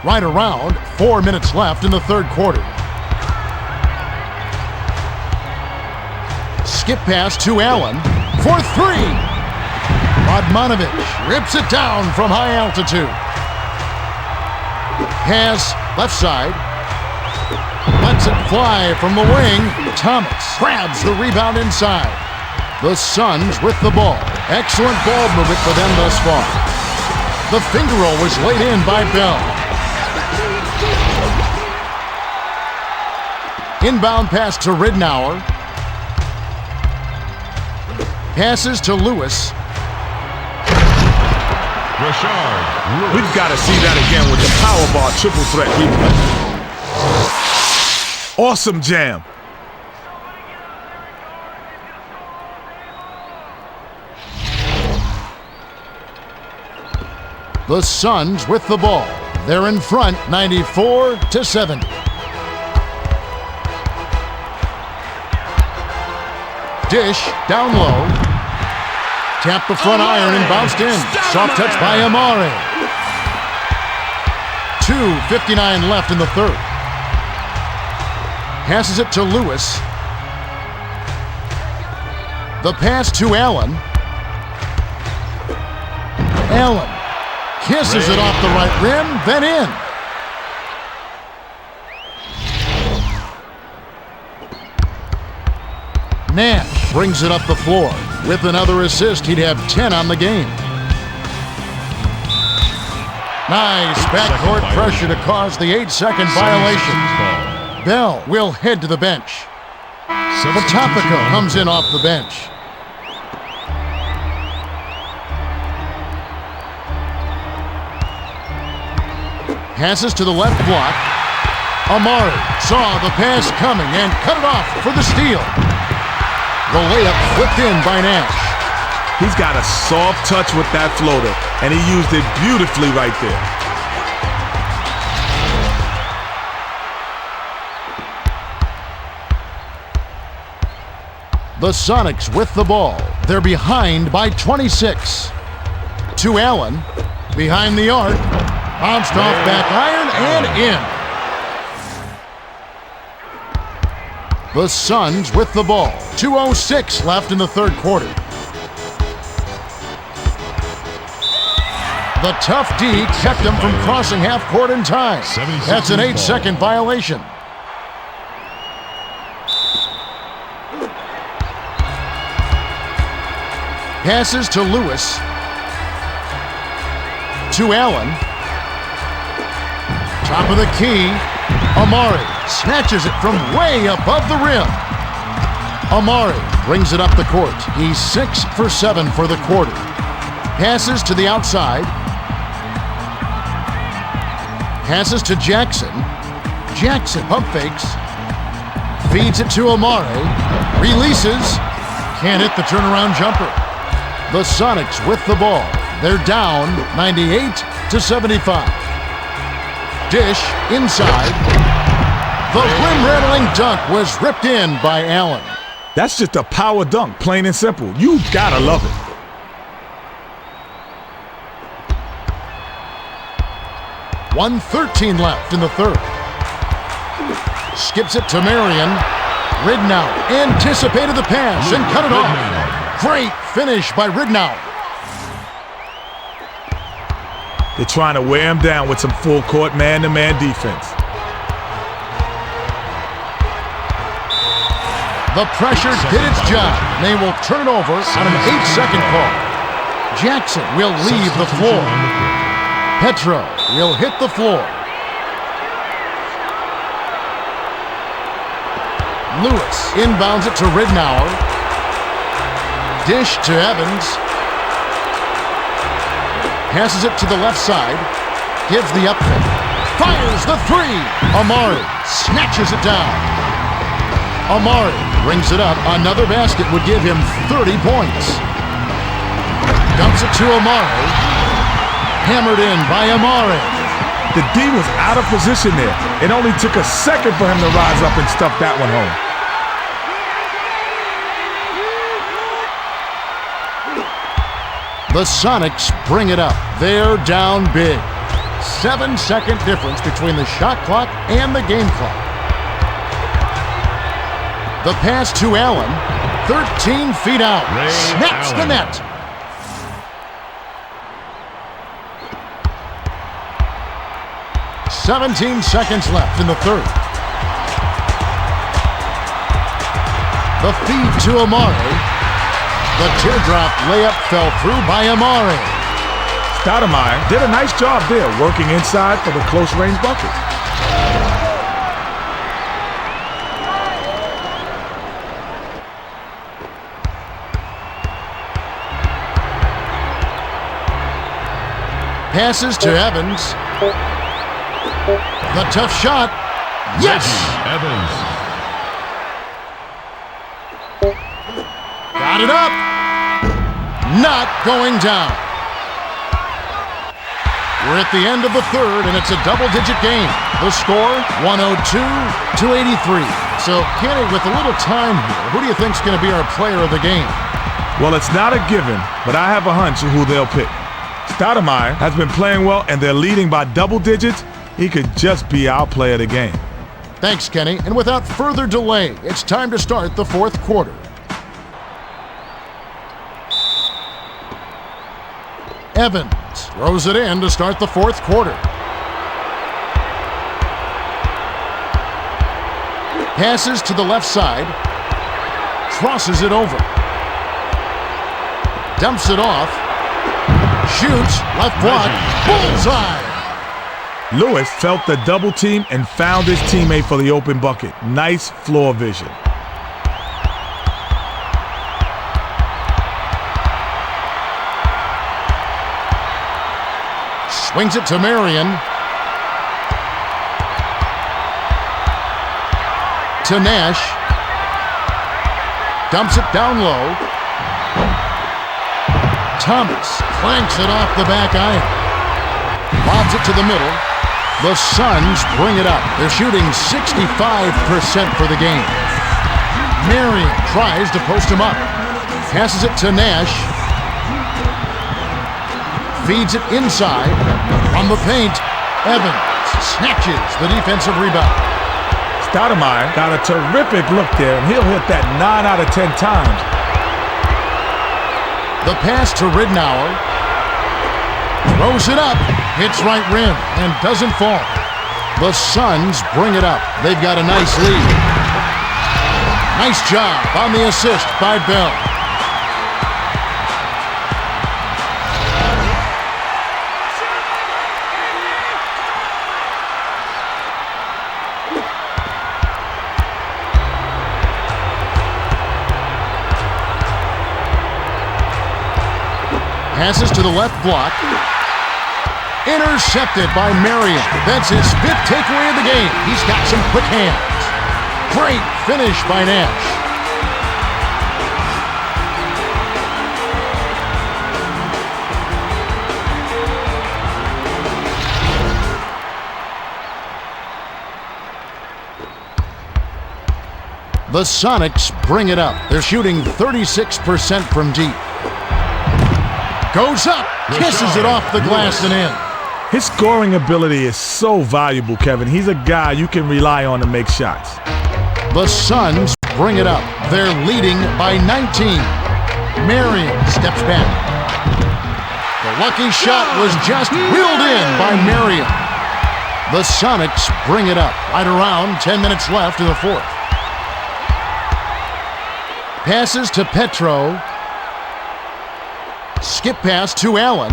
Speaker 3: Right around 4 minutes left in the third quarter. Skip pass to Allen for three. Radmanovic rips it down from high altitude. Pass left side. Lets it fly from the wing. Thomas grabs the rebound inside. The Suns with the ball. Excellent ball movement for them thus far. The finger roll was laid in by Bell. Inbound pass to Ridnour. Passes to Lewis.
Speaker 2: Rashard Lewis.
Speaker 4: We've got to see that again with the power bar triple threat replay. Awesome jam.
Speaker 3: The Suns with the ball. They're in front, 94-70. Dish down low. Tapped the front iron and bounced in. Soft touch by Amare. 2:59 left in the third. Passes it to Lewis. The pass to Allen. Allen kisses it off the right rim, then in. Nash brings it up the floor. With another assist, he'd have 10 on the game. Nice backcourt pressure to cause the 8-second violation. Bell will head to the bench. Potapika comes in off the bench. Passes to the left block. Amari saw the pass coming and cut it off for the steal. The layup flipped in by Nash.
Speaker 4: He's got a soft touch with that floater, and he used it beautifully right there.
Speaker 3: The Sonics with the ball. They're behind by 26. To Allen. Behind the arc. Bounced off back iron and in. The Suns with the ball. 2:06 left in the third quarter. The tough D kept him from crossing half court in time. That's an 8-second violation. Passes to Lewis. To Allen. Top of the key. Amari snatches it from way above the rim. Amari brings it up the court. He's 6 for 7 for the quarter. Passes to the outside. Passes to Jackson. Jackson pump fakes. Feeds it to Amari. Releases. Can't hit the turnaround jumper. The Sonics with the ball. They're down 98-75. Dish inside. The rim-rattling dunk was ripped in by Allen.
Speaker 4: That's just a power dunk, plain and simple. You gotta love it.
Speaker 3: .113 left in the third. Skips it to Marion. Ridnour anticipated the pass and cut it off. Great finish by Ridnour.
Speaker 4: They're trying to wear him down with some full-court man-to-man defense.
Speaker 3: The pressure did its job. They will turn it over on an 8-second call. Jackson will leave the floor. Petro will hit the floor. Lewis inbounds it to Ridnour. Dish to Evans. Passes it to the left side. Gives the up pick. Fires the three. Amari snatches it down. Amari brings it up. Another basket would give him 30 points. Dumps it to Amari. Hammered in by Amari.
Speaker 4: The D was out of position there. It only took a second for him to rise up and stuff that one home.
Speaker 3: The Sonics bring it up. They're down big. 7-second difference between the shot clock and the game clock. The pass to Allen. 13 feet out.
Speaker 2: Ray
Speaker 3: Snaps the
Speaker 2: Allen.
Speaker 3: net. "17 seconds left in the third. The feed to Amari. The teardrop layup fell through by Amari.
Speaker 4: Stoudemire did a nice job there, working inside for the close-range bucket.
Speaker 3: Passes to Evans. The tough shot. Yes!
Speaker 2: Evans.
Speaker 3: Got it up. Not going down. We're at the end of the third, and it's a double-digit game. The score, 102-83. So, Kenny, with a little time here, who do you think's going to be our player of the game?
Speaker 4: Well, it's not a given, but I have a hunch of who they'll pick. Stoudemire has been playing well, and they're leading by double digits. He could just be our player of the game.
Speaker 3: Thanks, Kenny. And without further delay, it's time to start the fourth quarter. Evans throws it in to start the fourth quarter. Passes to the left side. Crosses it over. Dumps it off. Shoots. Left block. Bullseye.
Speaker 4: Lewis felt the double team and found his teammate for the open bucket. Nice floor vision.
Speaker 3: Swings it to Marion. To Nash. Dumps it down low. Thomas clanks it off the back iron. Lobs it to the middle. The Suns bring it up. They're shooting 65% for the game. Marion tries to post him up. Passes it to Nash. Feeds it inside. From the paint, Evans snatches the defensive rebound.
Speaker 4: Stoudemire got a terrific look there, and he'll hit that 9 out of 10 times.
Speaker 3: The pass to Ridnour. Throws it up. Hits right rim and doesn't fall. The Suns bring it up. They've got a nice lead. Nice job on the assist by Bell. Passes to the left block. Intercepted by Marion. That's his fifth takeaway of the game. He's got some quick hands. Great finish by Nash. The Sonics bring it up. They're shooting 36% from deep. Goes up, kisses it off the glass and in.
Speaker 4: His scoring ability is so valuable, Kevin. He's a guy you can rely on to make shots.
Speaker 3: The Suns bring it up. They're leading by 19. Marion steps back. The lucky shot was just wheeled in by Marion. The Sonics bring it up. Right around 10 minutes left in the fourth. Passes to Petro. Skip pass to Allen.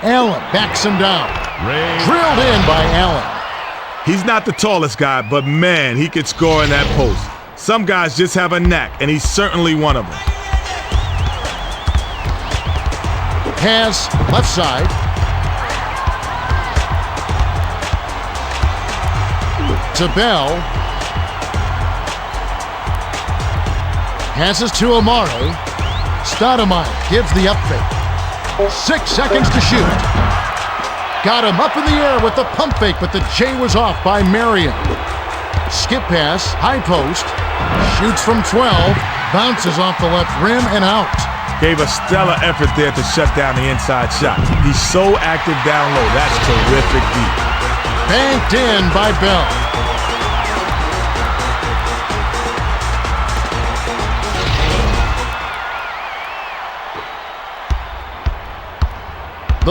Speaker 3: Allen backs him down. Drilled in by Allen.
Speaker 4: He's not the tallest guy, but man, he could score in that post. Some guys just have a knack, and he's certainly one of them.
Speaker 3: Pass left side. To Bell. Passes to Amari. Stoudemire gives the up fake. 6 seconds to shoot. Got him up in the air with the pump fake, but the J was off by Marion. Skip pass, high post. Shoots from 12. Bounces off the left rim and out.
Speaker 4: Gave a stellar effort there to shut down the inside shot. He's so active down low. That's terrific deep.
Speaker 3: Banked in by Bell.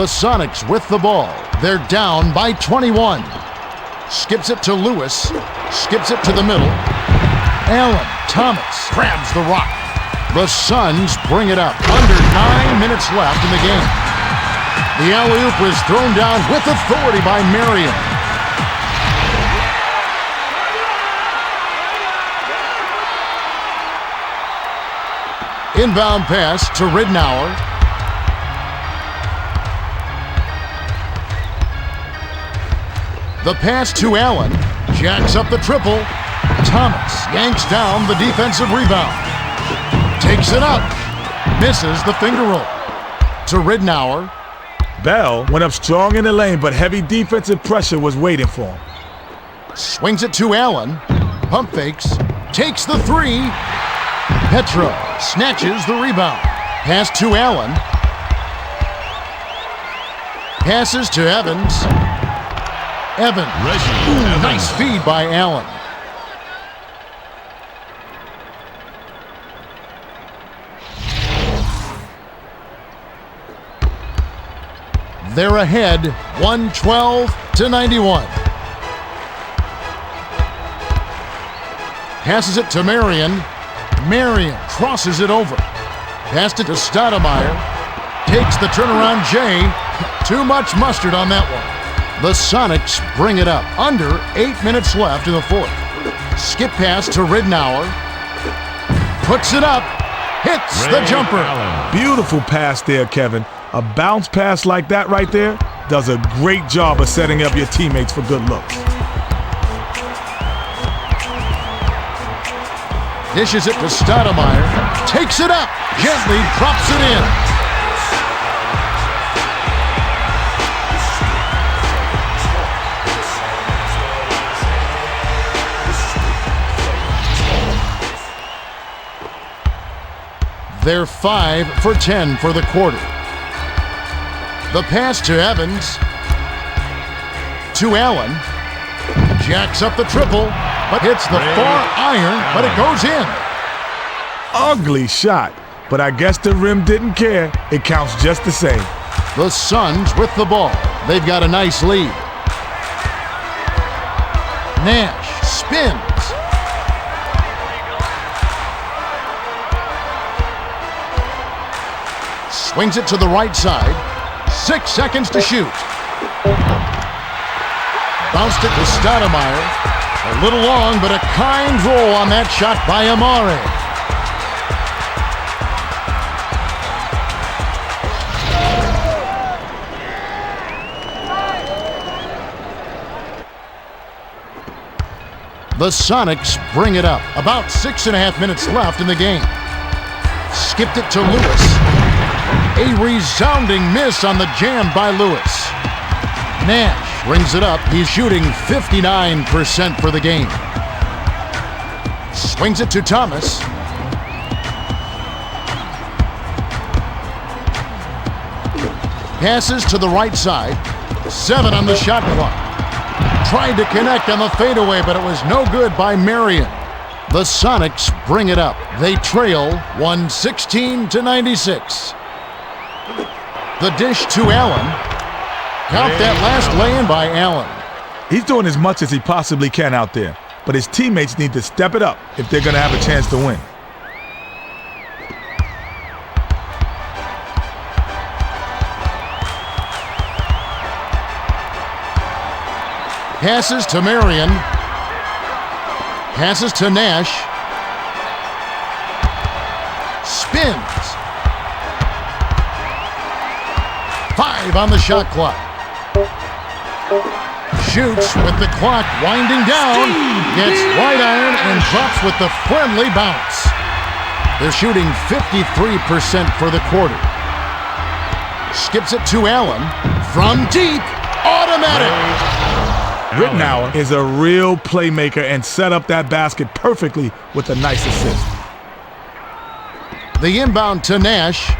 Speaker 3: The Sonics with the ball. They're down by 21. Skips it to Lewis. Skips it to the middle. Allen Thomas grabs the rock. The Suns bring it up. Under 9 minutes left in the game. The alley-oop was thrown down with authority by Marion. Inbound pass to Ridnour. The pass to Allen. Jacks up the triple. Thomas yanks down the defensive rebound. Takes it up. Misses the finger roll. To Ridnour.
Speaker 4: Bell went up strong in the lane, but heavy defensive pressure was waiting for him.
Speaker 3: Swings it to Allen. Pump fakes. Takes the three. Petro snatches the rebound. Pass to Allen. Passes to Evans. Evans. Ooh, nice feed by Allen. They're ahead, 112-91. Passes it to Marion. Marion crosses it over. Passed it to Stoudemire. Takes the turnaround J. Too much mustard on that one. The Sonics bring it up. Under 8 minutes left in the fourth. Skip pass to Ridnour. Puts it up. Hits the jumper.
Speaker 4: Beautiful pass there, Kevin. A bounce pass like that right there does a great job of setting up your teammates for good looks.
Speaker 3: Dishes it to Stoudemire. Takes it up. Gently drops it in. They're 5 for 10 for the quarter. The pass to Evans. To Allen. Jacks up the triple, but hits the far iron, but it goes in.
Speaker 4: Ugly shot, but I guess the rim didn't care. It counts just the same.
Speaker 3: The Suns with the ball. They've got a nice lead. Nash spins. Swings it to the right side. 6 seconds to shoot. Bounced it to Stoudemire. A little long, but a kind roll on that shot by Amare. The Sonics bring it up. About 6.5 minutes left in the game. Skipped it to Lewis. A resounding miss on the jam by Lewis. Nash brings it up. He's shooting 59% for the game. Swings it to Thomas. Passes to the right side. 7 on the shot clock. Tried to connect on the fadeaway, but it was no good by Marion. The Sonics bring it up. They trail 116-96. The dish to Allen. Count that last lay-in by Allen.
Speaker 4: He's doing as much as he possibly can out there, but his teammates need to step it up if they're going to have a chance to win.
Speaker 3: Passes to Marion. Passes to Nash. Spins. 5 on the shot clock. Shoots with the clock winding down. Gets right iron and drops with the friendly bounce. They're shooting 53% for the quarter. Skips it to Allen. From deep. Automatic.
Speaker 4: Ridnour is a real playmaker and set up that basket perfectly with a nice assist.
Speaker 3: The inbound to Nash.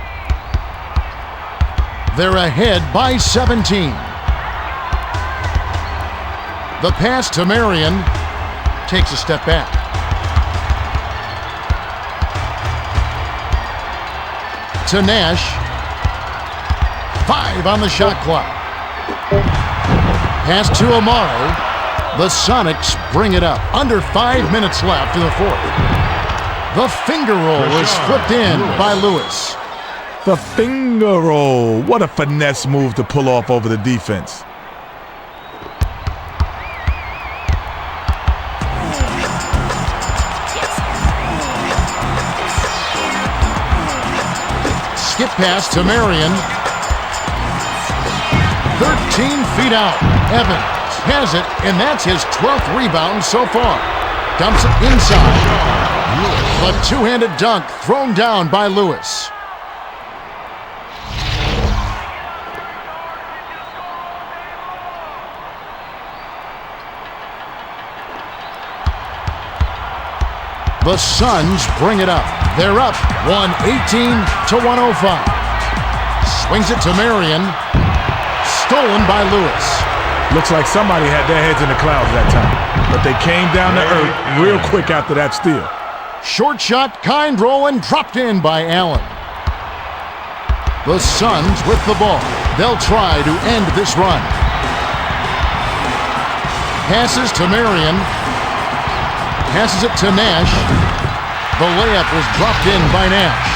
Speaker 3: They're ahead by 17. The pass to Marion. Takes a step back. To Nash. 5 on the shot clock. Pass to Amare. The Sonics bring it up. Under 5 minutes left in the fourth. The finger roll is flipped in by Lewis.
Speaker 4: The finger roll. What a finesse move to pull off over the defense.
Speaker 3: Skip pass to Marion. 13 feet out. Evans has it, and that's his 12th rebound so far. Dumps it inside. A two-handed dunk thrown down by Lewis. The Suns bring it up. They're up 118-105. Swings it to Marion. Stolen by Lewis.
Speaker 4: Looks like somebody had their heads in the clouds that time, but they came down to earth real quick after that steal.
Speaker 3: Short shot, kind roll, and dropped in by Allen. The Suns with the ball. They'll try to end this run. Passes to Marion. Passes it to Nash. The layup was dropped in by Nash.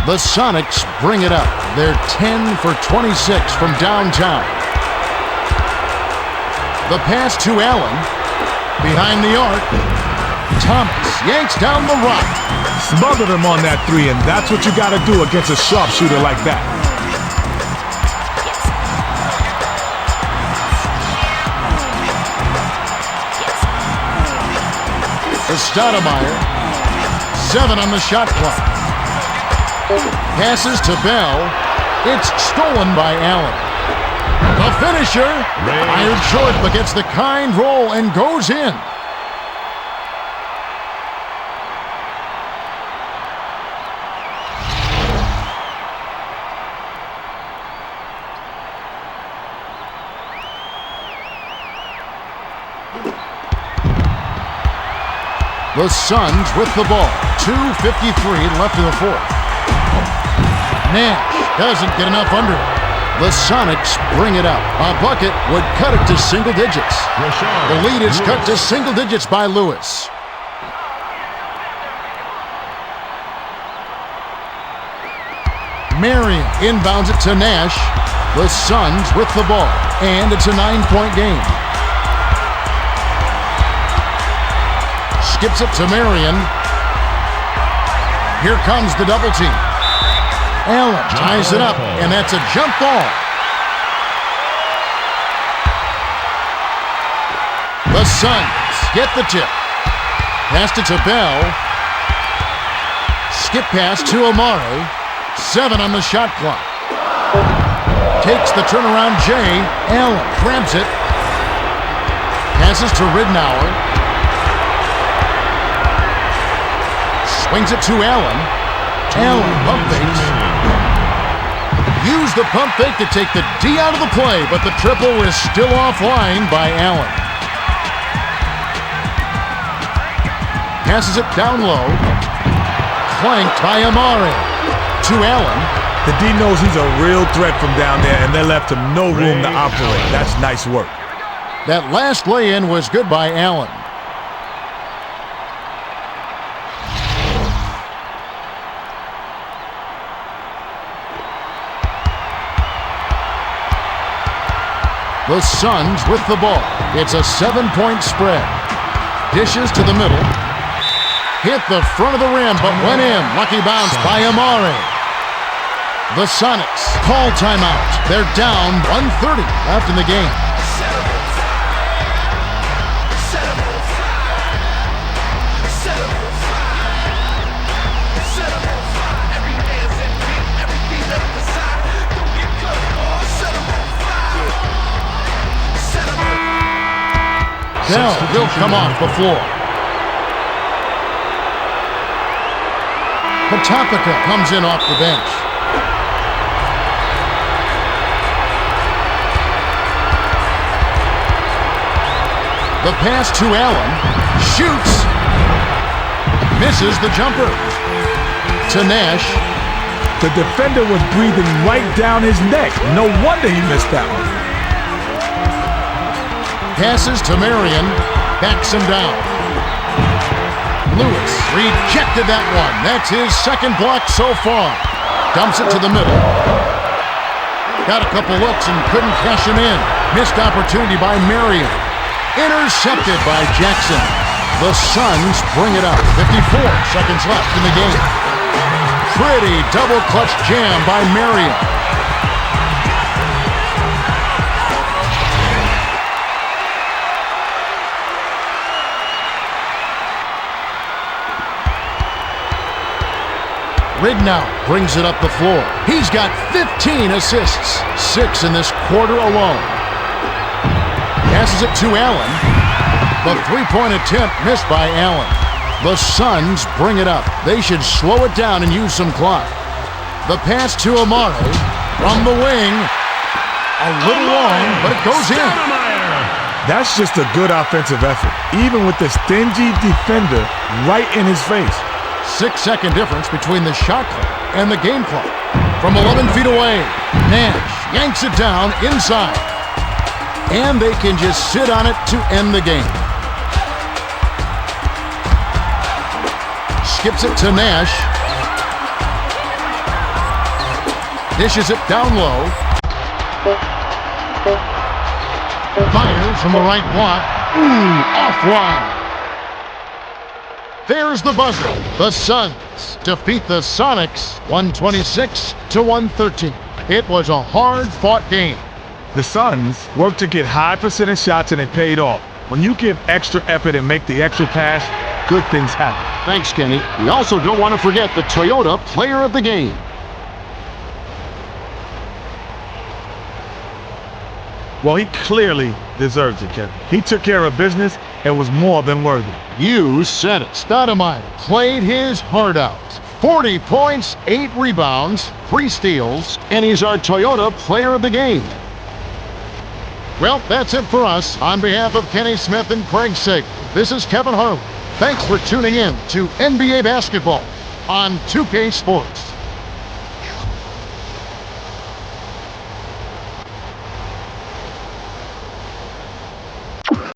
Speaker 3: The Sonics bring it up. They're 10 for 26 from downtown. The pass to Allen. Behind the arc. Thomas yanks down the rock.
Speaker 4: Smothered him on that three, and that's what you got to do against a sharpshooter like that.
Speaker 3: To Stoudemire. 7 on the shot clock. Passes to Bell. It's stolen by Allen. The finisher. Fired short but gets the kind roll and goes in. The Suns with the ball. 2:53 left in the fourth. Nash doesn't get enough under it. The Sonics bring it up. A bucket would cut it to single digits. The lead is cut to single digits by Lewis. Marion inbounds it to Nash. The Suns with the ball. And it's a 9-point game. Skips it to Marion. Here comes the double team. Allen ties it up, and that's a jump ball. The Suns get the tip. Passed it to Bell. Skip pass to Amare. 7 on the shot clock. Takes the turnaround Jay. Allen grabs it. Passes to Ridnour. Swings it to Allen. Allen pump fakes. Use the pump fake to take the D out of the play, but the triple is still offline by Allen. Passes it down low. Flanked by Amare. To Allen.
Speaker 4: The D knows he's a real threat from down there, and they left him no room to operate. That's nice work.
Speaker 3: That last lay-in was good by Allen. The Suns with the ball. It's a 7-point spread. Dishes to the middle. Hit the front of the rim, but went in. Lucky bounce by Amare. The Sonics call timeout. They're down 1:30 left in the game. Bell will come off the floor. Patapika comes in off the bench. The pass to Allen. Shoots. Misses the jumper. To Nash.
Speaker 4: The defender was breathing right down his neck. No wonder he missed that one.
Speaker 3: Passes to Marion. Backs him down. Lewis rejected that one. That's his second block so far. Dumps it to the middle. Got a couple looks and couldn't cash him in. Missed opportunity by Marion. Intercepted by Jackson. The Suns bring it up. 54 seconds left in the game. Pretty double clutch jam by Marion. Rignow brings it up the floor. He's got 15 assists, 6 in this quarter alone. Passes it to Allen. The three-point attempt missed by Allen. The Suns bring it up. They should slow it down and use some clock. The pass to Amare from the wing. A little long, but it goes in.
Speaker 4: That's just a good offensive effort, even with the stingy defender right in his face.
Speaker 3: 6-second difference between the shot clock and the game clock. From 11 feet away, Nash yanks it down inside. And they can just sit on it to end the game. Skips it to Nash. Dishes it down low. Fires from the right block. Offline. There's the buzzer. The Suns defeat the Sonics 126-113. It was a hard-fought game.
Speaker 4: The Suns worked to get high percentage shots and it paid off. When you give extra effort and make the extra pass, good things happen.
Speaker 3: Thanks, Kenny. We also don't want to forget the Toyota Player of the Game.
Speaker 4: Well, he clearly deserves it, Kevin. He took care of business and was more than worthy.
Speaker 3: You said it. Stoudemire played his heart out. 40 points, 8 rebounds, 3 steals, and he's our Toyota Player of the Game. Well, that's it for us. On behalf of Kenny Smith and Craig Sig, this is Kevin Harlan. Thanks for tuning in to NBA Basketball on 2K Sports.